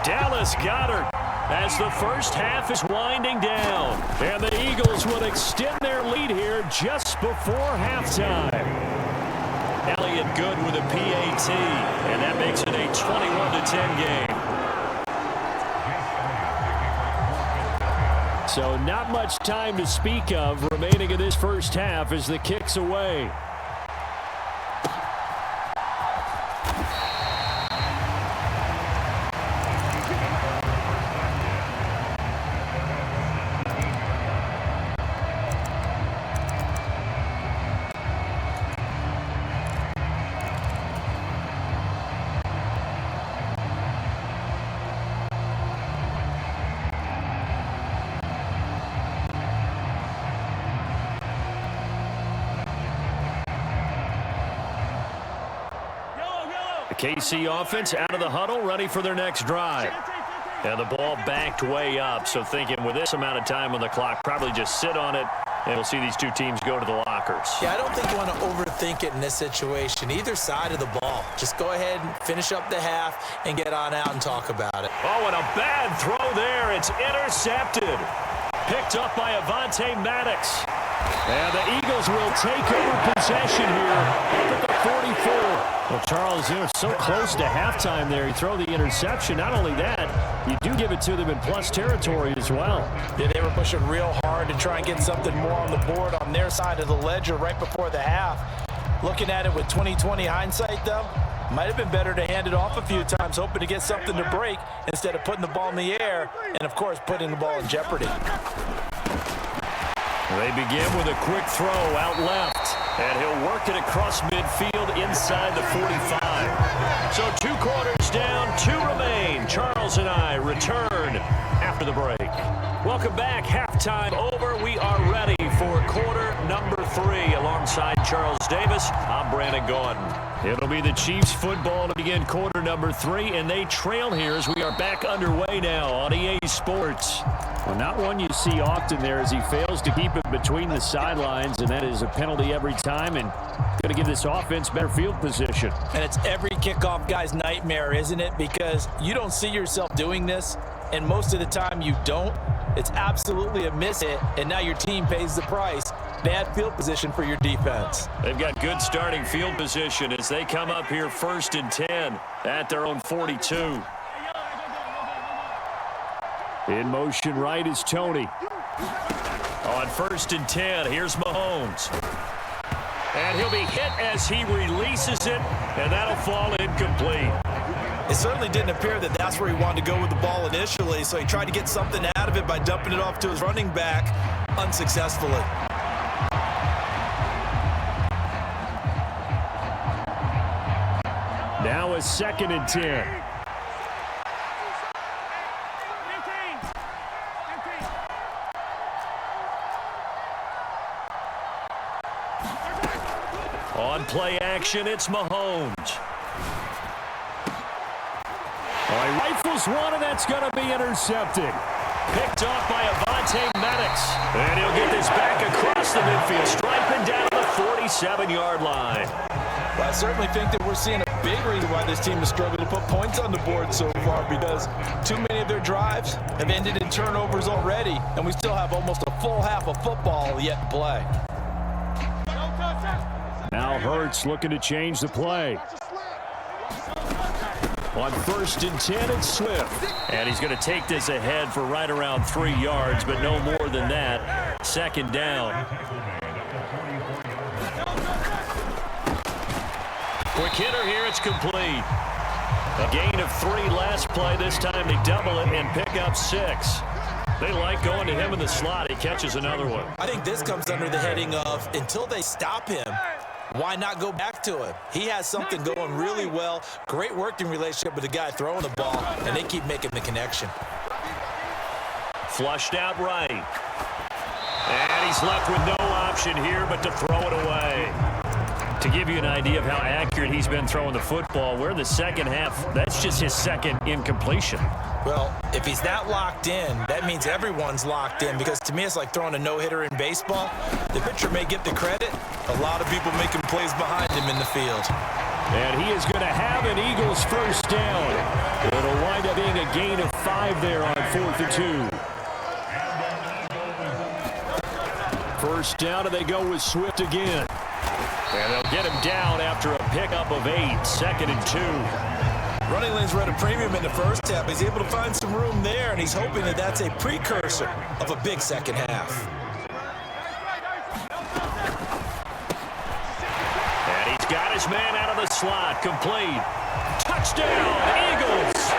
Dallas Goedert as the first half is winding down. And the Eagles will extend their lead here just before halftime. Elliott good with a PAT, and that makes it a 21-10 game. So not much time to speak of remaining in this first half as the kick's away. KC offense out of the huddle, ready for their next drive. And the ball backed way up, so thinking with this amount of time on the clock, probably just sit on it, and we'll see these two teams go to the lockers. Yeah, I don't think you want to overthink it in this situation. Either side of the ball. Just go ahead and finish up the half and get on out and talk about it. Oh, and a bad throw there. It's intercepted. Picked up by Avonte Maddox. And the Eagles will take over possession here at the 44. Well, Charles, it's so close to halftime there. You throw the interception. Not only that, you do give it to them in plus territory as well. Yeah, they were were pushing real hard to try and get something more on the board on their side of the ledger right before the half. Looking at it with 20/20 hindsight, though, might have been better to hand it off a few times, hoping to get something to break instead of putting the ball in the air and, of course, putting the ball in jeopardy. They begin with a quick throw out left, and he'll work it across midfield inside the 45. So 2 quarters down, 2 remain. Charles and I return after the break. Welcome back. Halftime over. We are ready for quarter number 3. Alongside Charles Davis, I'm Brandon Gordon. It'll be the Chiefs football to begin quarter number 3, and they trail here as we are back underway now on EA Sports. Well, not one you see often there as he fails to keep it between the sidelines, and that is a penalty every time, and going to give this offense better field position. And it's every kickoff guy's nightmare, isn't it? Because you don't see yourself doing this, and most of the time you don't. It's absolutely a miss hit, and now your team pays the price. Bad field position for your defense. They've got good starting field position as they come up here 1st and 10 at their own 42. In motion right is Tony. On 1st and 10, here's Mahomes. And he'll be hit as he releases it, and that'll fall incomplete. It certainly didn't appear that that's where he wanted to go with the ball initially, so he tried to get something out of it by dumping it off to his running back unsuccessfully. Now a 2nd and 10. On play action, it's Mahomes. He rifles one, and that's going to be intercepted. Picked off by Avonte Maddox. And he'll get this back across the midfield, striping down the 47-yard line. Well, I certainly think that we're seeing a big reason why this team has struggled to put points on the board so far, because too many of their drives have ended in turnovers already, and we still have almost a full half of football yet to play. Now Hurts looking to change the play. On 1st and 10, it's Swift. And he's going to take this ahead for right around 3 yards, but no more than that. 2nd down. Quick hitter here, it's complete. A gain of 3 last play. This time they double it and pick up 6. They like going to him in the slot. He catches another one. I think this comes under the heading of, until they stop him, why not go back to him? He has something going really well. Great working relationship with the guy throwing the ball, and they keep making the connection. Flushed out right. And he's left with no option here but to throw it away. To give you an idea of how accurate he's been throwing the football, we're in the second half. That's just his 2nd incompletion. Well, if he's not locked in, that means everyone's locked in, because to me it's like throwing a no-hitter in baseball. The pitcher may get the credit. A lot of people making plays behind him in the field. And he is going to have an Eagles 1st down. It'll wind up being a gain of 5 there on 4th and 2. 1st down, and they go with Swift again. And they'll get him down after a pickup of 8, 2nd and 2. Running lanes were at a premium in the first half. He's able to find some room there, and he's hoping that that's a precursor of a big second half. And he's got his man out of the slot. Complete. Touchdown, Eagles.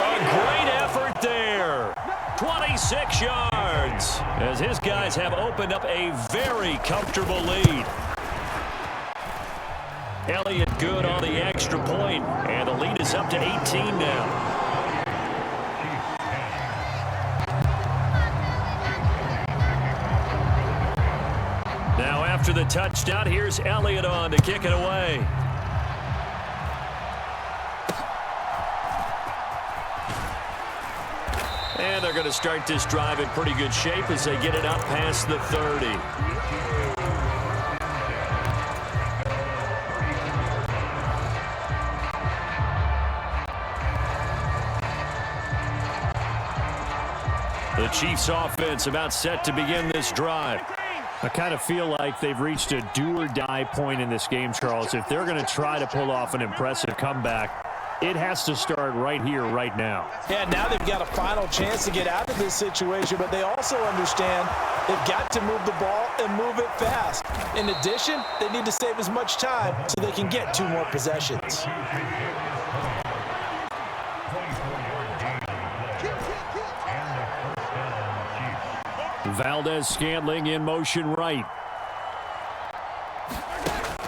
A great effort there. 26 yards as his guys have opened up a very comfortable lead. Elliott good on the extra point, and the lead is up to 18 now. Now after the touchdown, here's Elliott on to kick it away. And they're going to start this drive in pretty good shape as they get it up past the 30. The Chiefs offense about set to begin this drive. I kind of feel like they've reached a do-or-die point in this game, Charles. If they're going to try to pull off an impressive comeback, It has to start right here, right now. Yeah, now they've got a final chance to get out of this situation, but they also understand they've got to move the ball and move it fast. In addition, they need to save as much time so they can get 2 more possessions. Valdez-Scantling in motion right.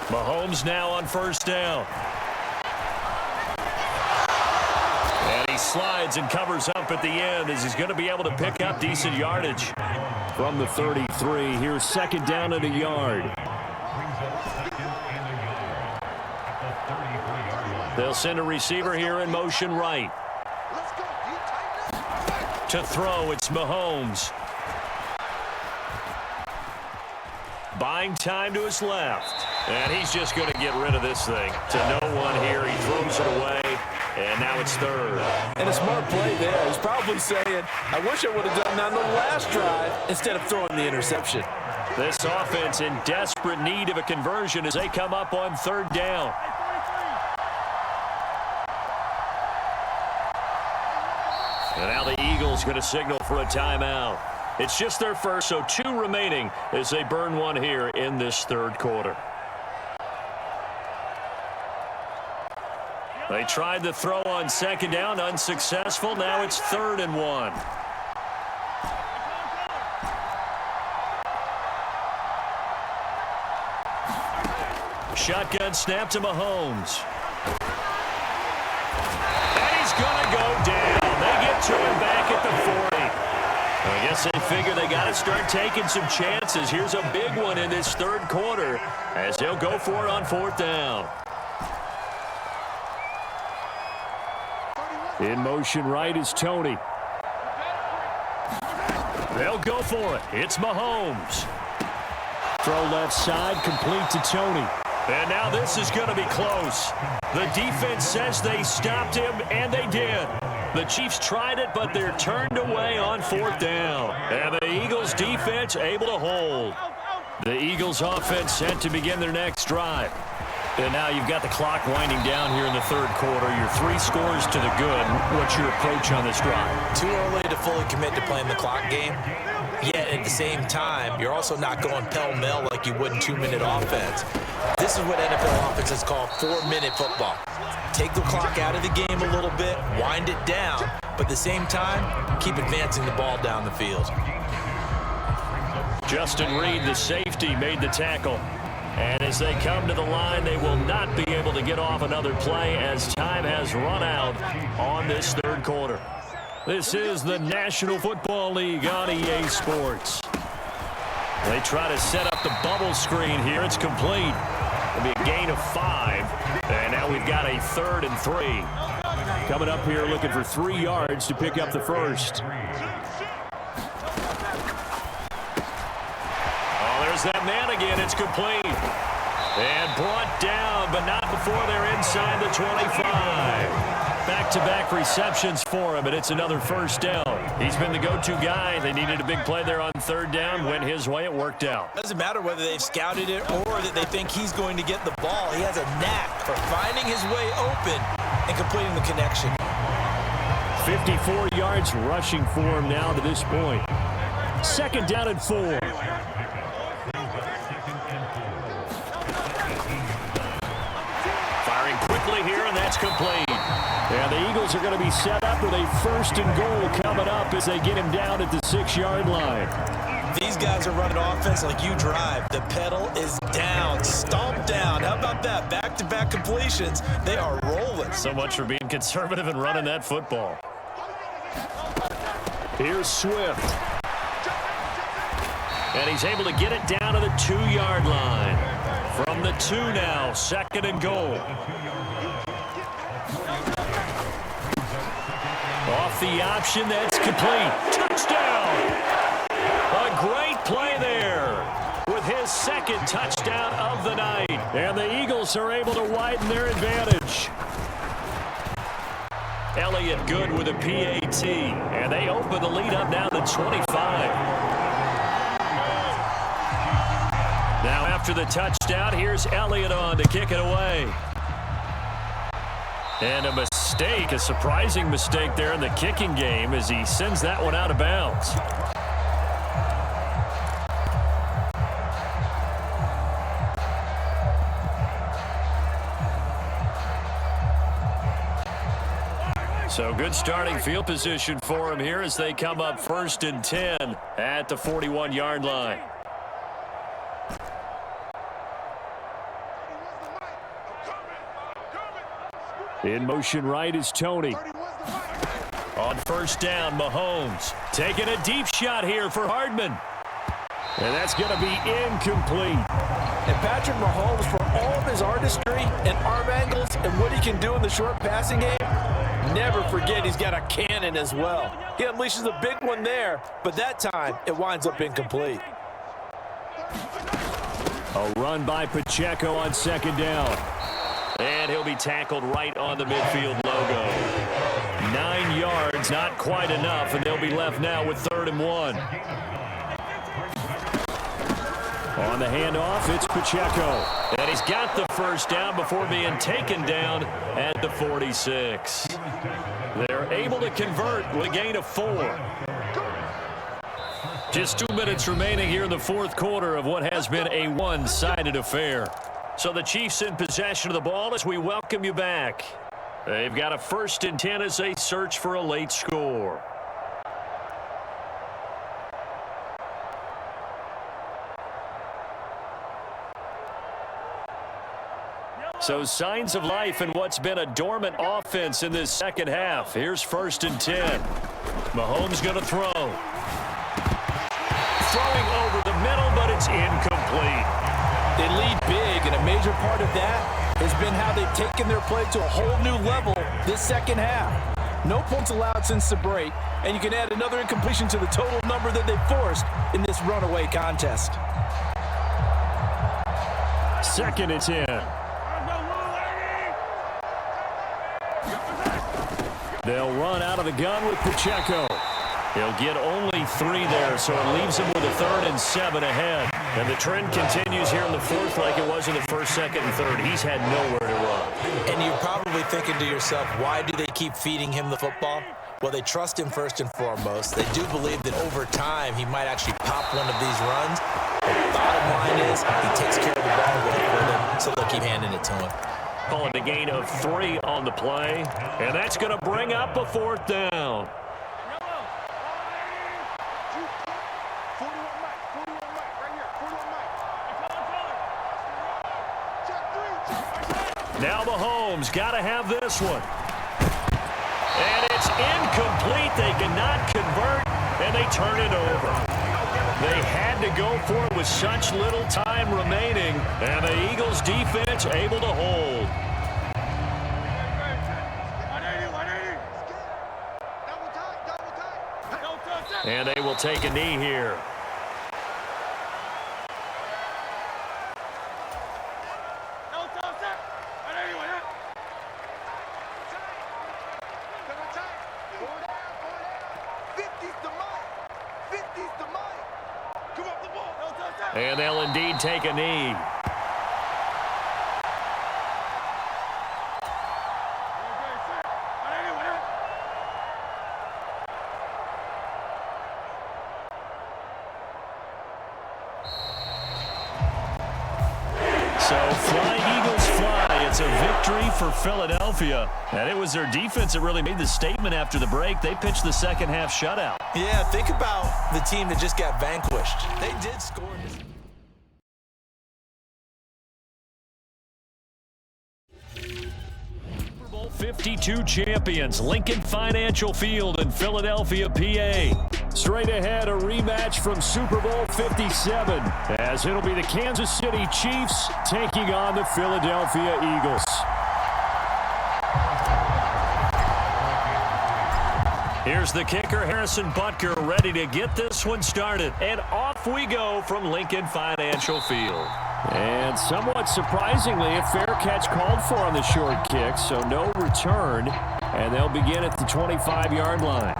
Mahomes now on first down. And he slides and covers up at the end as he's going to be able to pick up decent yardage. From the 33, here's second down and a yard. They'll send a receiver here in motion right. To throw, it's Mahomes. Buying time to his left. And he's just going to get rid of this thing. To no one here. He throws it away. And now it's third. And a smart play there. He's probably saying, I wish I would have done that on the last drive instead of throwing the interception. This offense in desperate need of a conversion as they come up on third down. And now the Eagles going to signal for a timeout. It's just their first, so 2 remaining as they burn one here in this third quarter. They tried the throw on second down, unsuccessful. Now it's 3rd and 1. Shotgun snap to Mahomes. And he's going to go down. They get to him back at the 40. I guess they figure they got to start taking some chances. Here's a big one in this third quarter as they'll go for it on 4th down. In motion right is Tony. They'll go for it. It's Mahomes. Throw left side, complete to Tony. And now this is going to be close. The defense says they stopped him, and they did. The Chiefs tried it, but they're turned away on 4th down. And the Eagles defense able to hold. The Eagles offense set to begin their next drive. And now you've got the clock winding down here in the third quarter. You're 3 scores to the good. What's your approach on this drive? Too early to fully commit to playing the clock game. Yet at the same time, you're also not going pell-mell like you would in 2-minute offense. This is what NFL offenses call 4-minute football. Take the clock out of the game a little bit, wind it down, but at the same time, keep advancing the ball down the field. Justin Reed, the safety, made the tackle. And as they come to the line, they will not be able to get off another play as time has run out on this third quarter. This is the National Football League on EA Sports. They try to set up the bubble screen here. It's complete. It'll be a gain of 5. And now we've got a 3rd and 3. Coming up here looking for 3 yards to pick up the first. There's that man again. It's complete. And brought down, but not before they're inside the 25. Back-to-back receptions for him, and it's another first down. He's been the go-to guy. They needed a big play there on 3rd down. Went his way. It worked out. Doesn't matter whether they've scouted it or that they think he's going to get the ball. He has a knack for finding his way open and completing the connection. 54 yards rushing for him now to this point. 2nd down and 4. Quickly here, and that's complete. And the Eagles are going to be set up with a 1st and goal coming up as they get him down at the 6-yard line. These guys are running offense like you drive. The pedal is down, stomped down. How about that? Back-to-back completions. They are rolling. So much for being conservative and running that football. Here's Swift. And he's able to get it down to the 2-yard line. From the 2 now, 2nd and goal. Off the option, that's complete. Touchdown! A great play there with his 2nd touchdown of the night. And the Eagles are able to widen their advantage. Elliott good with a PAT. And they open the lead up now to 25. Now after the touchdown, here's Elliott on to kick it away. And a mistake, a surprising mistake there in the kicking game as he sends that one out of bounds. So good starting field position for him here as they come up 1st and 10 at the 41-yard line. In motion right is Tony. On 1st down, Mahomes taking a deep shot here for Hardman. And that's going to be incomplete. And Patrick Mahomes, for all of his artistry and arm angles and what he can do in the short passing game, never forget he's got a cannon as well. He unleashes a big one there, but that time it winds up incomplete. A run by Pacheco on 2nd down. And he'll be tackled right on the midfield logo. 9 yards, not quite enough, and they'll be left now with 3rd and 1. On the handoff, it's Pacheco. And he's got the 1st down before being taken down at the 46. They're able to convert with a gain of 4. Just 2 minutes remaining here in the 4th quarter of what has been a one-sided affair. So the Chiefs in possession of the ball as we welcome you back. They've got a 1st and 10 as they search for a late score. So signs of life in what's been a dormant offense in this 2nd half. Here's 1st and 10. Mahomes going to throw. Throwing over the middle, but it's incomplete. They lead big, and a major part of that has been how they've taken their play to a whole new level this 2nd half. No points allowed since the break, and you can add another incompletion to the total number that they've forced in this runaway contest. 2nd and 10. They'll run out of the gun with Pacheco. He'll get only 3 there, so it leaves him with a 3rd and 7 ahead. And the trend continues here in the 4th like it was in the 1st, 2nd, and 3rd. He's had nowhere to run. And you're probably thinking to yourself, why do they keep feeding him the football? Well, they trust him first and foremost. They do believe that over time he might actually pop one of these runs. The bottom line is he takes care of the ball well for them, so they'll keep handing it to him. Calling the gain of 3 on the play. And that's going to bring up a 4th down. Now Mahomes got to have this one. And it's incomplete. They cannot convert, and they turn it over. They had to go for it with such little time remaining, and the Eagles defense able to hold. And they will take a knee here. And they'll indeed take a knee. So flying Eagles fly. It's a victory for Philadelphia. And it was their defense that really made the statement after the break. They pitched the 2nd half shutout. Yeah, think about the team that just got vanquished. They did score. Super Bowl 52 champions, Lincoln Financial Field in Philadelphia, PA. Straight ahead, a rematch from Super Bowl 57, as it'll be the Kansas City Chiefs taking on the Philadelphia Eagles. Here's the kicker, Harrison Butker, ready to get this one started. And off we go from Lincoln Financial Field. And somewhat surprisingly, a fair catch called for on the short kick, so no return. And they'll begin at the 25-yard line.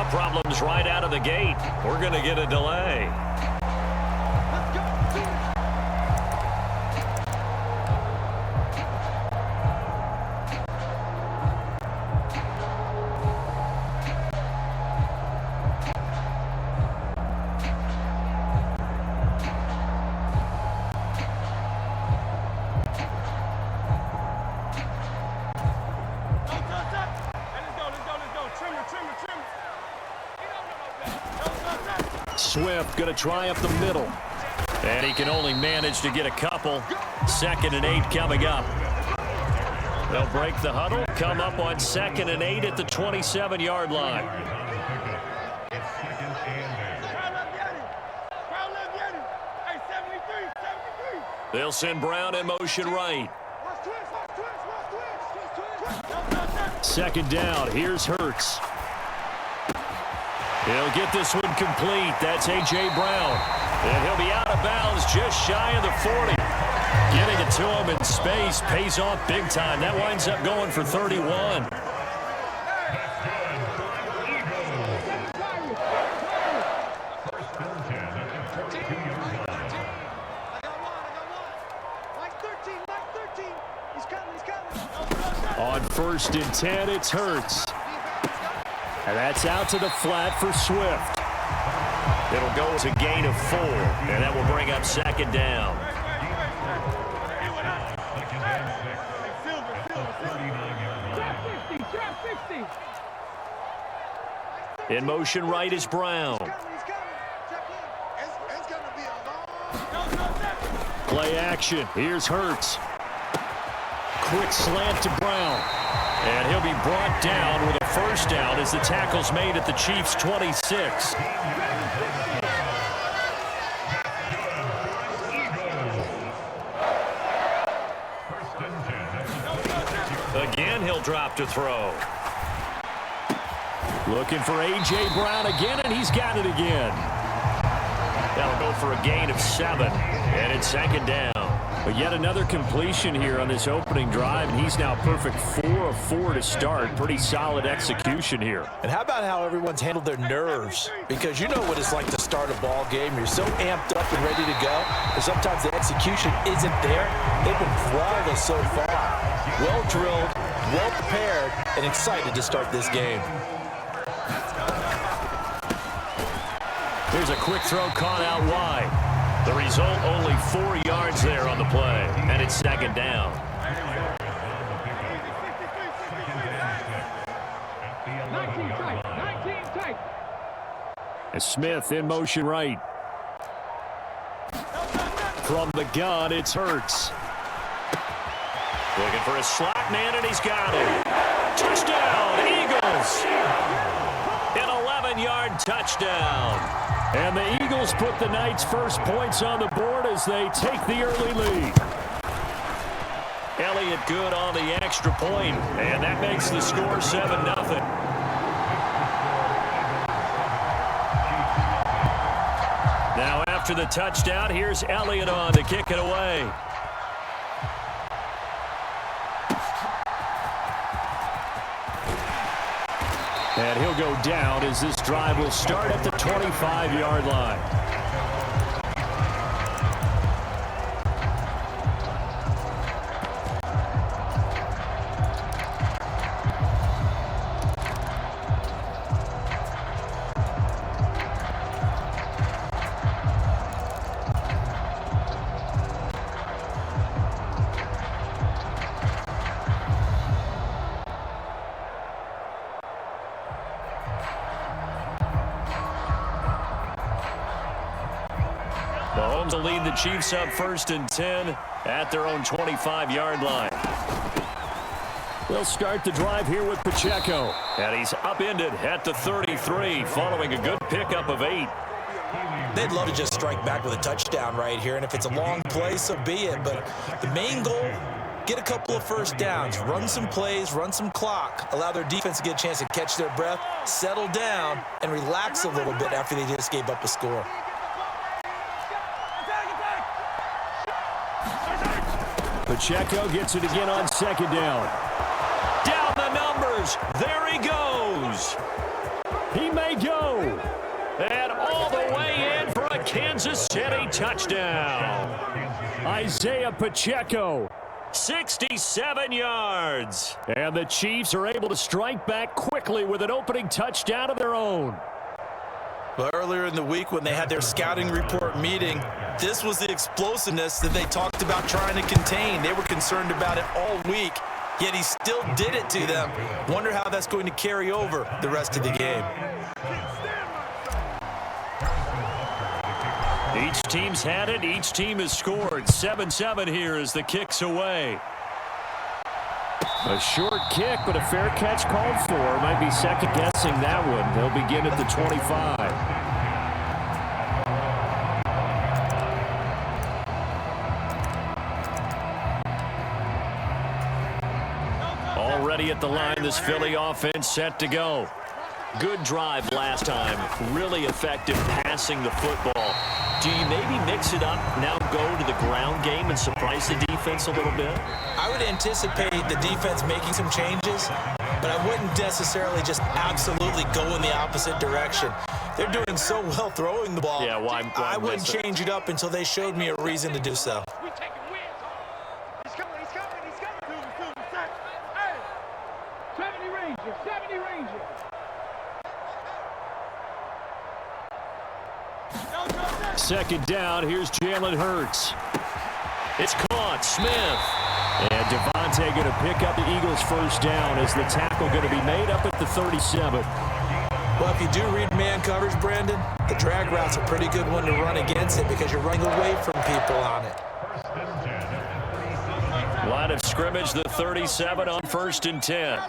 Now problems right out of the gate. We're going to get a delay. Swift going to try up the middle. And he can only manage to get a couple. 2nd and 8 coming up. They'll break the huddle, come up on 2nd and 8 at the 27-yard line. They'll send Brown in motion right. 2nd down. Here's Hurts. He'll get this one complete. That's A.J. Brown. And he'll be out of bounds just shy of the 40. Getting it to him in space pays off big time. That winds up going for 31. On 1st and 10, it's Hurts. And that's out to the flat for Swift. It'll go as a gain of 4, and that will bring up 2nd down. In motion right is Brown. Play action. Here's Hurts. Quick slant to Brown. And he'll be brought down with a 1st down as the tackle's made at the Chiefs' 26. Again, he'll drop to throw. Looking for A.J. Brown again, and he's got it again. That'll go for a gain of 7, and it's 2nd down. But yet another completion here on this opening drive, and he's now perfect 4 of 4 to start. Pretty solid execution here. And how about how everyone's handled their nerves? Because you know what it's like to start a ball game. You're so amped up and ready to go, but sometimes the execution isn't there. They've been flawless so far. Well drilled, well prepared, and excited to start this game. Here's a quick throw caught out wide. The result, only 4 yards there on the play, and it's 2nd down. And Smith in motion right. From the gun, it's Hurts. Looking for a slot man, and he's got it. Touchdown, Eagles! An 11-yard touchdown. And the Eagles put the Knights' first points on the board as they take the early lead. Elliott good on the extra point, and that makes the score 7-0. Now after the touchdown, here's Elliott on to kick it away. And he'll go down as this drive will start at the 25-yard line. Mahomes will lead the Chiefs up 1st and 10 at their own 25-yard line. They'll start the drive here with Pacheco. And he's upended at the 33 following a good pickup of 8. They'd love to just strike back with a touchdown right here, and if it's a long play, so be it. But the main goal, get a couple of 1st downs, run some plays, run some clock, allow their defense to get a chance to catch their breath, settle down, and relax a little bit after they just gave up a score. Pacheco gets it again on 2nd down. Down the numbers. There he goes. He may go. And all the way in for a Kansas City touchdown. Isaiah Pacheco. 67 yards. And the Chiefs are able to strike back quickly with an opening touchdown of their own. Well, earlier in the week when they had their scouting report meeting, this was the explosiveness that they talked about trying to contain. They were concerned about it all week, yet he still did it to them. Wonder how that's going to carry over the rest of the game. Each team's had it. Each team has scored. 7-7 here as the kick's away. A short kick, but a fair catch called for. Might be second-guessing that one. They'll begin at the 25. Already at the line, this Philly offense set to go. Good drive last time. Really effective passing the football. Do you maybe mix it up, now go to the ground game and surprise the defense a little bit? I would anticipate the defense making some changes, but I wouldn't necessarily just absolutely go in the opposite direction. They're doing so well throwing the ball. Yeah, why I wouldn't change it up until they showed me a reason to do so. We taking wins. He's coming, he's coming, he's coming. Hey, 70 Ranger, 70 Ranger. Second down, here's Jalen Hurts. It's caught. Smith. And Devontae going to pick up the Eagles' first down as the tackle going to be made up at the 37. Well, if you do read man coverage, Brandon, the drag route's a pretty good one to run against it because you're running away from people on it. Line of scrimmage, the 37 on 1st and 10.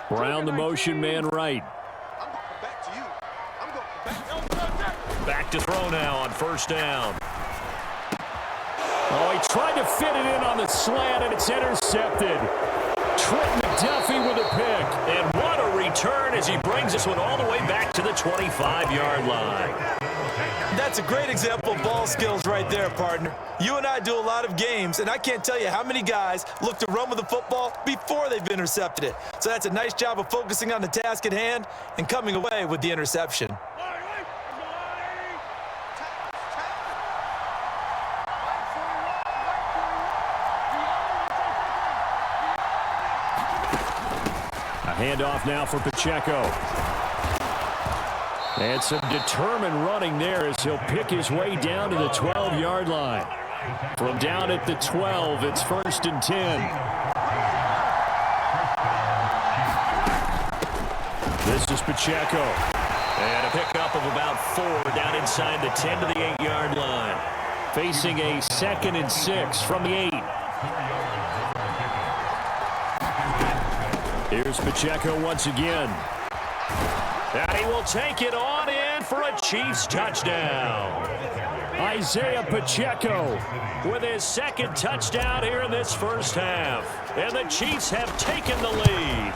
Brown the motion man right. Back to throw now on 1st down. Oh, he tried to fit it in on the slant, and it's intercepted. Trent McDuffie with a pick. And what a return as he brings this one all the way back to the 25-yard line. That's a great example of ball skills right there, partner. You and I do a lot of games, and I can't tell you how many guys look to run with the football before they've intercepted it. So that's a nice job of focusing on the task at hand and coming away with the interception. A handoff now for Pacheco. And some determined running there as he'll pick his way down to the 12-yard line. From down at the 12, it's 1st and 10. This is Pacheco. And a pickup of about 4 down inside the 10 to the 8-yard line. Facing a 2nd and 6 from the 8. Here's Pacheco once again. And he will take it on in for a Chiefs touchdown. Isaiah Pacheco with his 2nd touchdown here in this first half. And the Chiefs have taken the lead.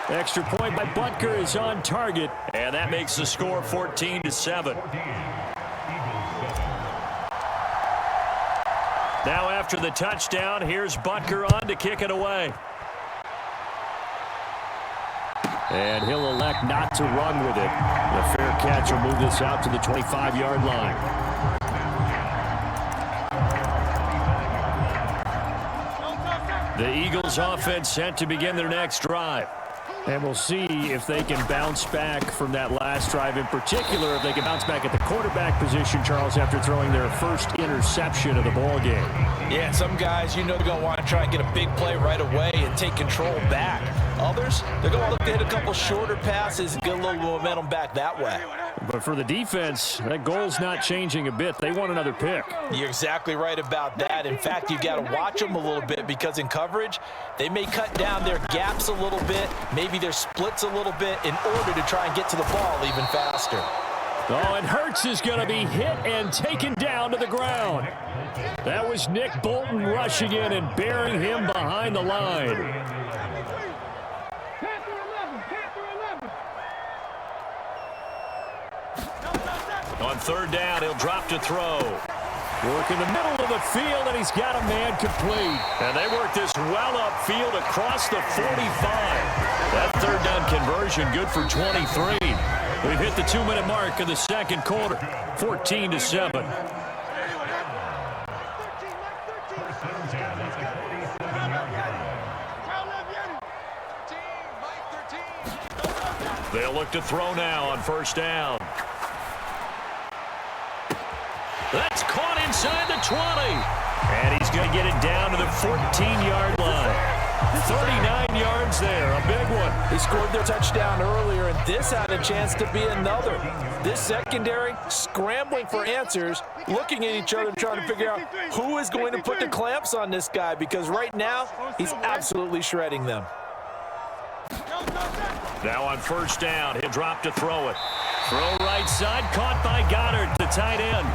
Extra point by Butker is on target. And that makes the score 14-7. Now after the touchdown, here's Butker on to kick it away. And he'll elect not to run with it. The fair catch will move this out to the 25-yard line. The Eagles offense set to begin their next drive. And we'll see if they can bounce back from that last drive. In particular, if they can bounce back at the quarterback position, Charles, after throwing their first interception of the ball game. Yeah, some guys, you know, they're going to want to try and get a big play right away and take control back. Others, they're going to look to hit a couple shorter passes and get a little momentum back that way. But for the defense, that goal's not changing a bit. They want another pick. You're exactly right about that. In fact, you've got to watch them a little bit because in coverage, they may cut down their gaps a little bit, maybe their splits a little bit in order to try and get to the ball even faster. Oh, and Hurts is going to be hit and taken down to the ground. That was Nick Bolton rushing in and bearing him behind the line. On 3rd down, he'll drop to throw. Working the middle of the field, and he's got a man complete. And they work this well upfield across the 45. That third down conversion good for 23. We've hit the 2-minute mark of the second quarter, 14-7. They'll look to throw now on first down. That's caught inside the 20. And he's going to get it down to the 14-yard line. 39 yards there, a big one. He scored their touchdown earlier, and this had a chance to be another. This secondary scrambling for answers, looking at each other, trying to figure out who is going to put the clamps on this guy, because right now he's absolutely shredding them. Now on first down, he'll drop to throw it. Throw right side, caught by Goddard, the tight end.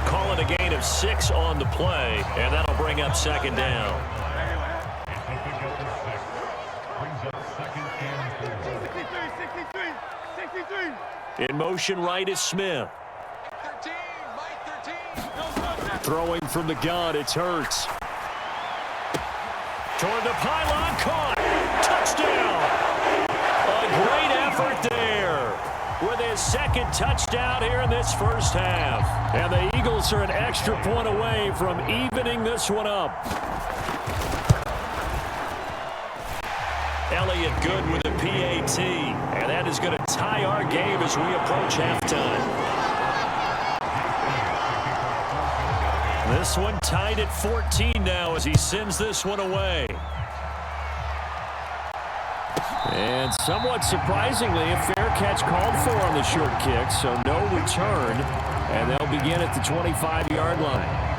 Call it a gain of 6 on the play, and that'll bring up second down. In motion right is Smith. Throwing from the gun, it's Hurts. Toward the pylon, caught. Touchdown. A great effort there with his second touchdown here in this first half. And the Eagles are an extra point away from evening this one up. Elliott good with the PAT. And that is going to tie our game as we approach halftime. This one tied at 14 now as he sends this one away. And somewhat surprisingly, a fair catch called for on the short kick, so no return, and they'll begin at the 25-yard line.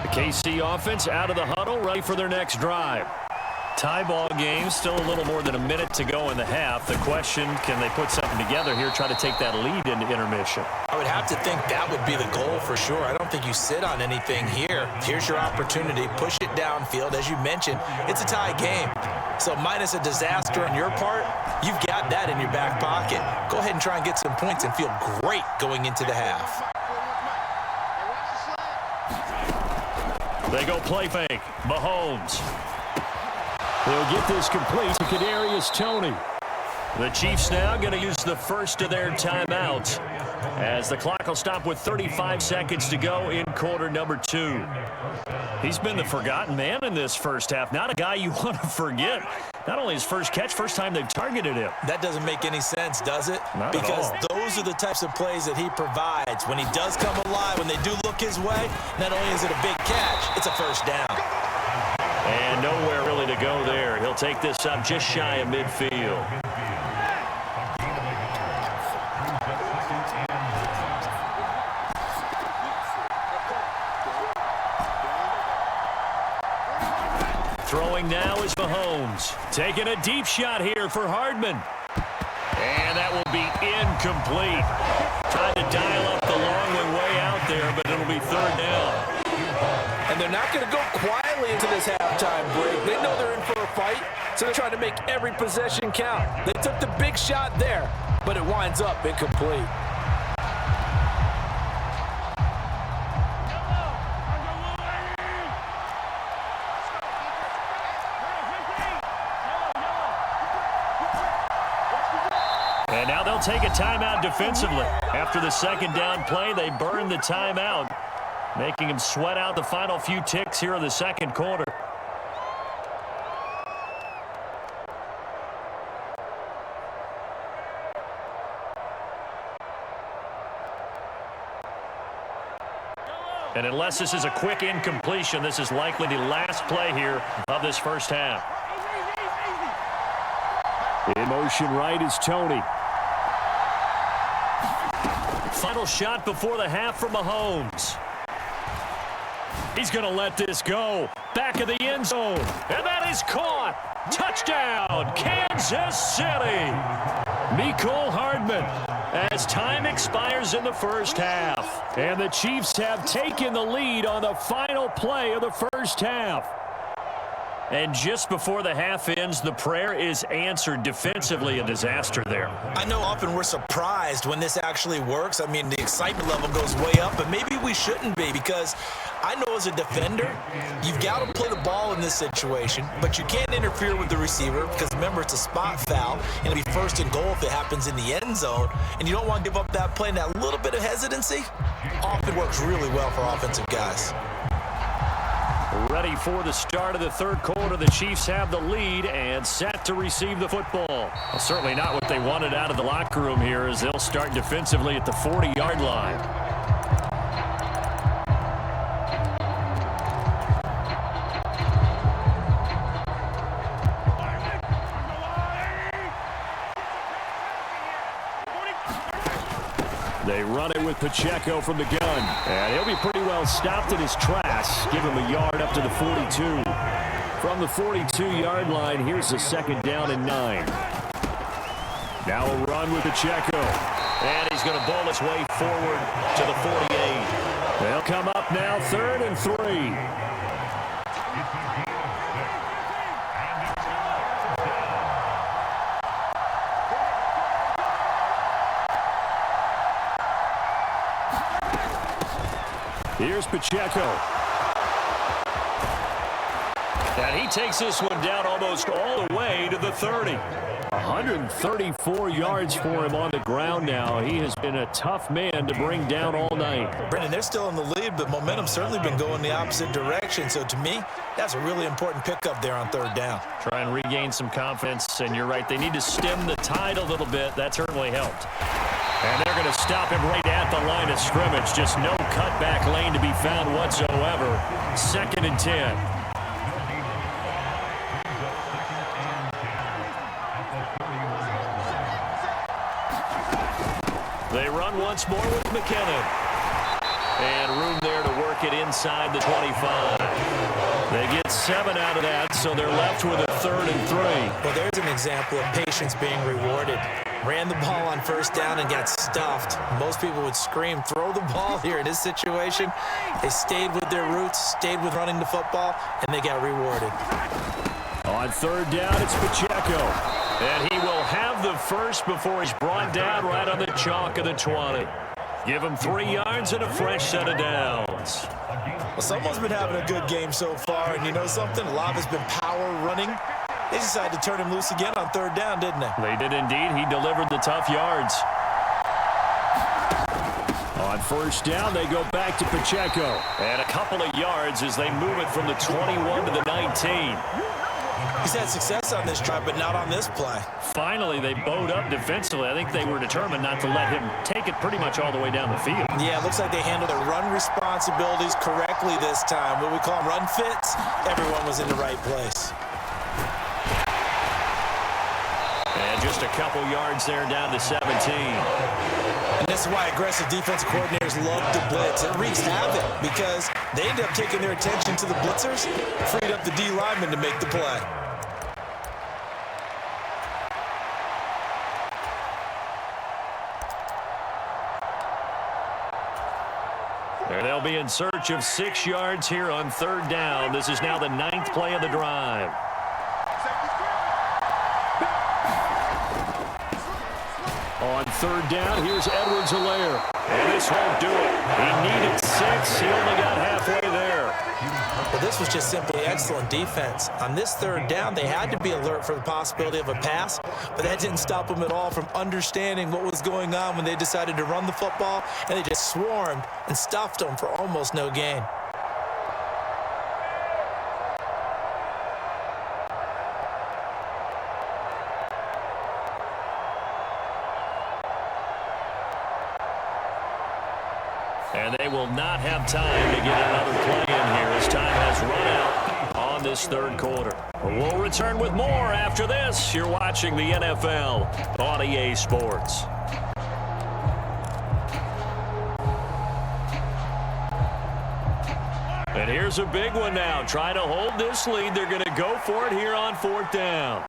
The KC offense out of the huddle, ready for their next drive. Tie ball game, still a little more than a minute to go in the half. The question, can they put something together here, try to take that lead into intermission? I would have to think that would be the goal for sure. I don't think you sit on anything here. Here's your opportunity. Push it downfield. As you mentioned, it's a tie game. So minus a disaster on your part, you've got that in your back pocket. Go ahead and try and get some points and feel great going into the half. They go play fake. Mahomes. They'll get this complete to Kadarius Toney. The Chiefs now going to use the first of their timeouts as the clock will stop with 35 seconds to go in quarter number 2. He's been the forgotten man in this first half. Not a guy you want to forget. Not only his first catch, first time they've targeted him. That doesn't make any sense, does it? Not because at all. Those are the types of plays that he provides. When he does come alive, when they do look his way, not only is it a big catch, it's a first down. And nowhere really to go there. He'll take this up just shy of midfield. Throwing now is Mahomes. Taking a deep shot here for Hardman. And that will be incomplete. Trying to dial up the long way out there, but it'll be third down. And they're not going to go quietly into this halftime break. They know they're in for a fight, so they're trying to make every possession count. They took the big shot there, but it winds up incomplete. And now they'll take a timeout defensively. After the second down play, they burn the timeout, making him sweat out the final few ticks here in the second quarter. And unless this is a quick incompletion, this is likely the last play here of this first half. In motion right is Toney. Final shot before the half from Mahomes. He's going to let this go. Back of the end zone. And that is caught. Touchdown, Kansas City. Mecole Hardman as time expires in the first half. And the Chiefs have taken the lead on the final play of the first half. And just before the half ends, the prayer is answered. Defensively, a disaster there. I know often we're surprised when this actually works. I mean, the excitement level goes way up, but maybe we shouldn't be, because I know as a defender, you've got to play the ball in this situation, but you can't interfere with the receiver because, remember, it's a spot foul, and it'll be first and goal if it happens in the end zone, and you don't want to give up that play and that little bit of hesitancy. Often works really well for offensive guys. Ready for the start of the third quarter. The Chiefs have the lead and set to receive the football. Well, certainly not what they wanted out of the locker room here, as they'll start defensively at the 40-yard line. They run it with Pacheco from the gun. And he'll be pretty well stopped in his tracks. Give him a yard up to the 42. From the 42-yard line, here's the second down and 9. Now a run with Pacheco. And he's going to bowl his way forward to the 48. They'll come up now, 3rd and 3. Here's Pacheco. And he takes this one down almost all the way to the 30. 134 yards for him on the ground now. He has been a tough man to bring down all night. Brendan, they're still in the lead, but momentum's certainly been going the opposite direction. So to me, that's a really important pickup there on 3rd down. Try and regain some confidence, and you're right. They need to stem the tide a little bit. That certainly helped. And they're going to stop him right at the line of scrimmage. Just no cutback lane to be found whatsoever. 2nd and 10. They run once more with McKinnon. And room there to work it inside the 25. They get 7 out of that, so they're left with a 3rd and 3. Well, there's an example of patience being rewarded. Ran the ball on 1st down and got stuffed. Most people would scream, throw the ball here. In this situation, they stayed with their roots, stayed with running the football, and they got rewarded. On 3rd down, it's Pacheco. And he will have the first before he's brought down right on the chalk of the 20. Give him 3 yards and a fresh set of downs. Well, someone's been having a good game so far, and you know something? A lot has been power running. They decided to turn him loose again on 3rd down, didn't they? They did indeed. He delivered the tough yards. On 1st down, they go back to Pacheco. And a couple of yards as they move it from the 21 to the 19. He's had success on this drive, but not on this play. Finally, they bowed up defensively. I think they were determined not to let him take it pretty much all the way down the field. Yeah, it looks like they handled their run responsibilities correctly this time. What we call run fits, everyone was in the right place. And just a couple yards there down to 17. And this is why aggressive defensive coordinators love to blitz. It wreaks havoc because they end up taking their attention to the blitzers, freed up the D lineman to make the play. And they'll be in search of 6 yards here on 3rd down. This is now the 9th play of the drive. On 3rd down, here's Edwards-Helaire. And this won't do it. He needed 6. He only got halfway there. Well, this was just simply excellent defense. On this 3rd down, they had to be alert for the possibility of a pass, but that didn't stop them at all from understanding what was going on when they decided to run the football, and they just swarmed and stuffed them for almost no gain. And they will not have time to get another play in here as time has run out on this 3rd quarter. We'll return with more after this. You're watching the NFL on EA Sports. And here's a big one now. Trying to hold this lead. They're going to go for it here on 4th down.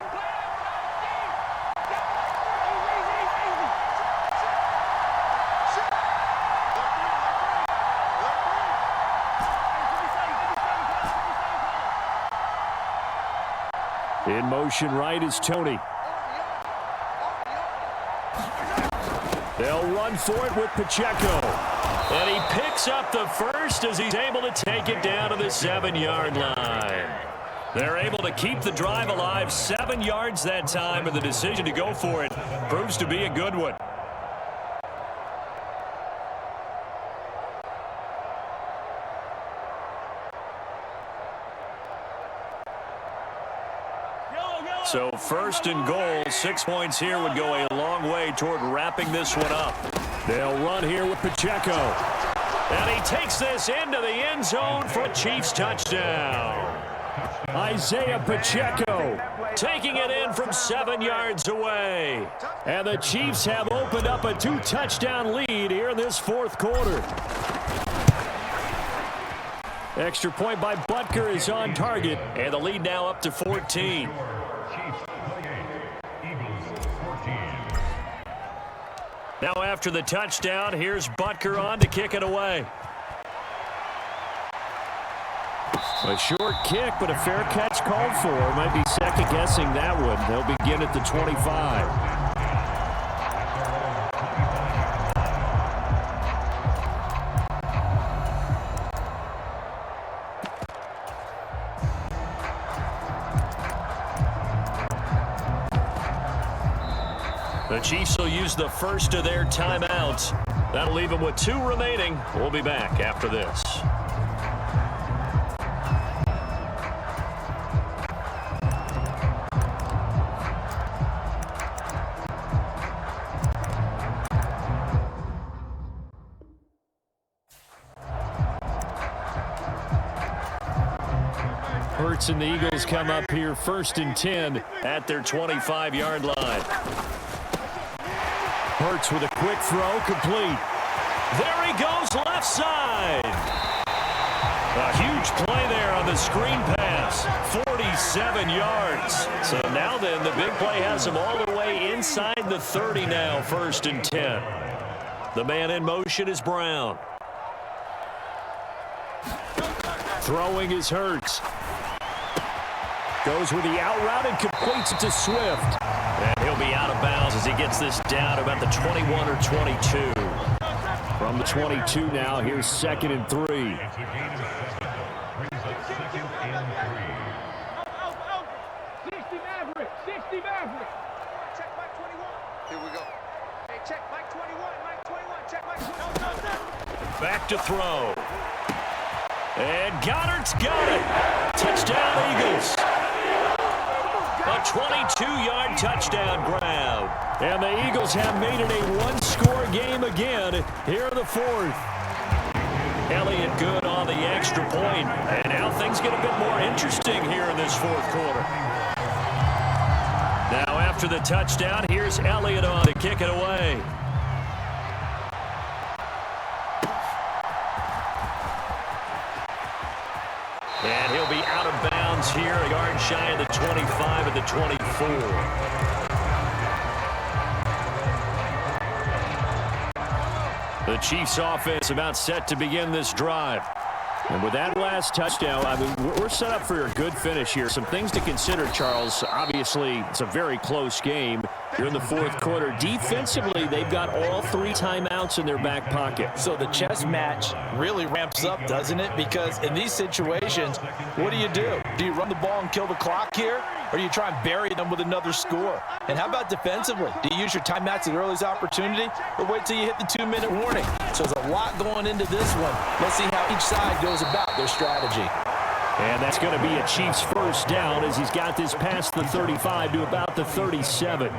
In motion right is Tony. They'll run for it with Pacheco. And he picks up the first as he's able to take it down to the 7-yard line. They're able to keep the drive alive, 7 yards that time, and the decision to go for it proves to be a good one. So first and goal, 6 points here would go a long way toward wrapping this one up. They'll run here with Pacheco. And he takes this into the end zone for a Chiefs touchdown. Isaiah Pacheco taking it in from 7 yards away. And the Chiefs have opened up a 2-touchdown lead here in this fourth quarter. Extra point by Butker is on target. And the lead now up to 14. Now after the touchdown, here's Butker on to kick it away. A short kick, but a fair catch called for. Might be second-guessing that one. They'll begin at the 25. The Chiefs will use the first of their timeouts. That'll leave them with 2 remaining. We'll be back after this. Hurts and the Eagles come up here first and 10 at their 25-yard line. Hurts with a quick throw, complete. There he goes, left side. A huge play there on the screen pass. 47 yards. So now then, the big play has him all the way inside the 30 now, first and 10. The man in motion is Brown. Throwing is Hurts. Goes with the out route and completes it to Swift. And he'll be out of bounds as he gets this down about the 21 or 22. From the 22 now, here's 2nd and 3. 60 Maverick, 60 Maverick. Check Mike 21. Here we go. Hey, check Mike 21, Mike 21, check Mike 21. Back to throw. And Goddard's got it. Touchdown, Eagles. A 22-yard touchdown grab. And the Eagles have made it a one-score game again here in the fourth. Elliott good on the extra point. And now things get a bit more interesting here in this fourth quarter. Now after the touchdown, here's Elliott on to kick it away. And he'll be out of bounds here, a yard shy of the 25 at the 24. The Chiefs offense about set to begin this drive. And with that last touchdown, I mean, we're set up for a good finish here. Some things to consider, Charles. Obviously, it's a very close game. You're in the fourth quarter. Defensively, they've got all 3 timeouts in their back pocket. So the chess match really ramps up, doesn't it? Because in these situations, what do? Do you run the ball and kill the clock here? Or do you try and bury them with another score? And how about defensively? Do you use your timeouts at the earliest opportunity? Or wait till you hit the 2-minute warning? So there's a lot going into this one. Let's see how each side goes about their strategy. And that's going to be a Chiefs first down as he's got this past the 35 to about the 37.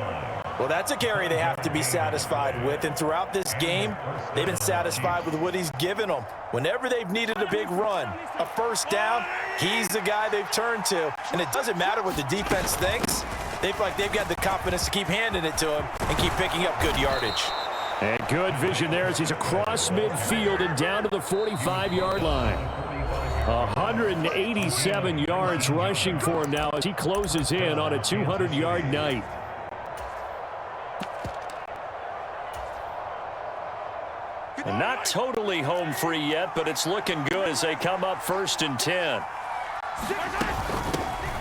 Well, that's a carry they have to be satisfied with. And throughout this game, they've been satisfied with what he's given them. Whenever they've needed a big run, a first down, he's the guy they've turned to. And it doesn't matter what the defense thinks. They feel like they've got the confidence to keep handing it to him and keep picking up good yardage. And good vision there as he's across midfield and down to the 45-yard line. 187 yards rushing for him now as he closes in on a 200-yard night. And not totally home free yet, but it's looking good as they come up first and 10.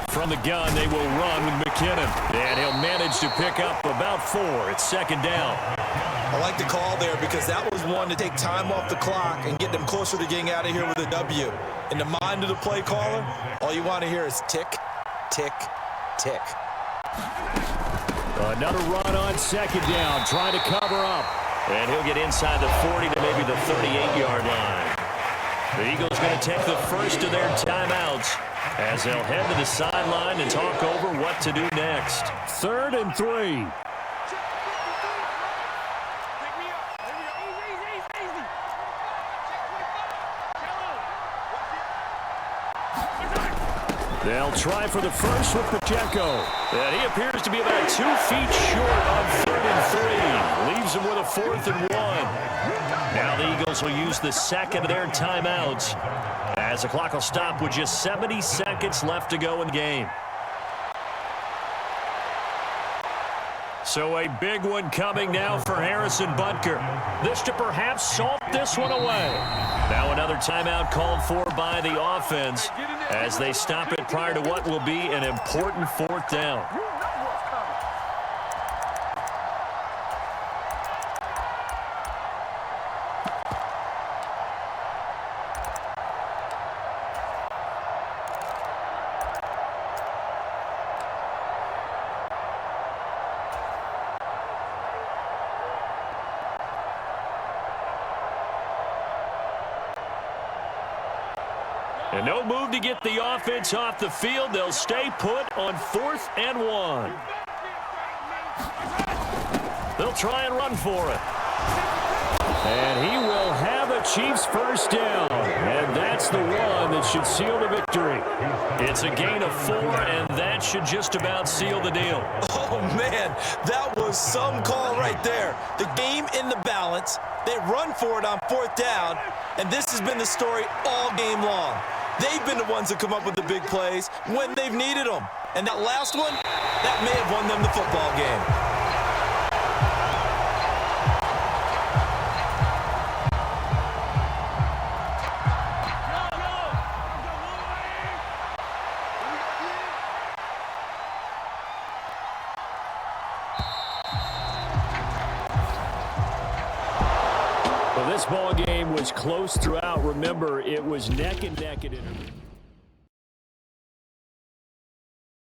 From the gun, they will run with McKinnon. And he'll manage to pick up about 4. It's second down. I like the call there because that was one to take time off the clock and get them closer to getting out of here with a W. In the mind of the play caller, all you want to hear is tick, tick, tick. Another run on second down, trying to cover up. And he'll get inside the 40 to maybe the 38-yard line. The Eagles going to take the first of their timeouts as they'll head to the sideline and talk over what to do next. 3rd and 3. They'll try for the first with Pacheco. And he appears to be about 2 feet short on 3rd and 3. Leaves him with a 4th and 1. Now the Eagles will use the second of their timeouts as the clock will stop with just 70 seconds left to go in the game. So a big one coming now for Harrison Butker. This to perhaps salt this one away. Now another timeout called for by the offense as they stop it prior to what will be an important 4th down. And no move to get the offense off the field. They'll stay put on 4th and 1. They'll try and run for it. And he will have a Chiefs first down. And that's the one that should seal the victory. It's a gain of 4, and that should just about seal the deal. Oh, man, that was some call right there. The game in the balance. They run for it on 4th down, and this has been the story all game long. They've been the ones that come up with the big plays when they've needed them. And that last one, that may have won them the football game. Well, this ball game was close throughout. Remember, it was neck and neck at intermission.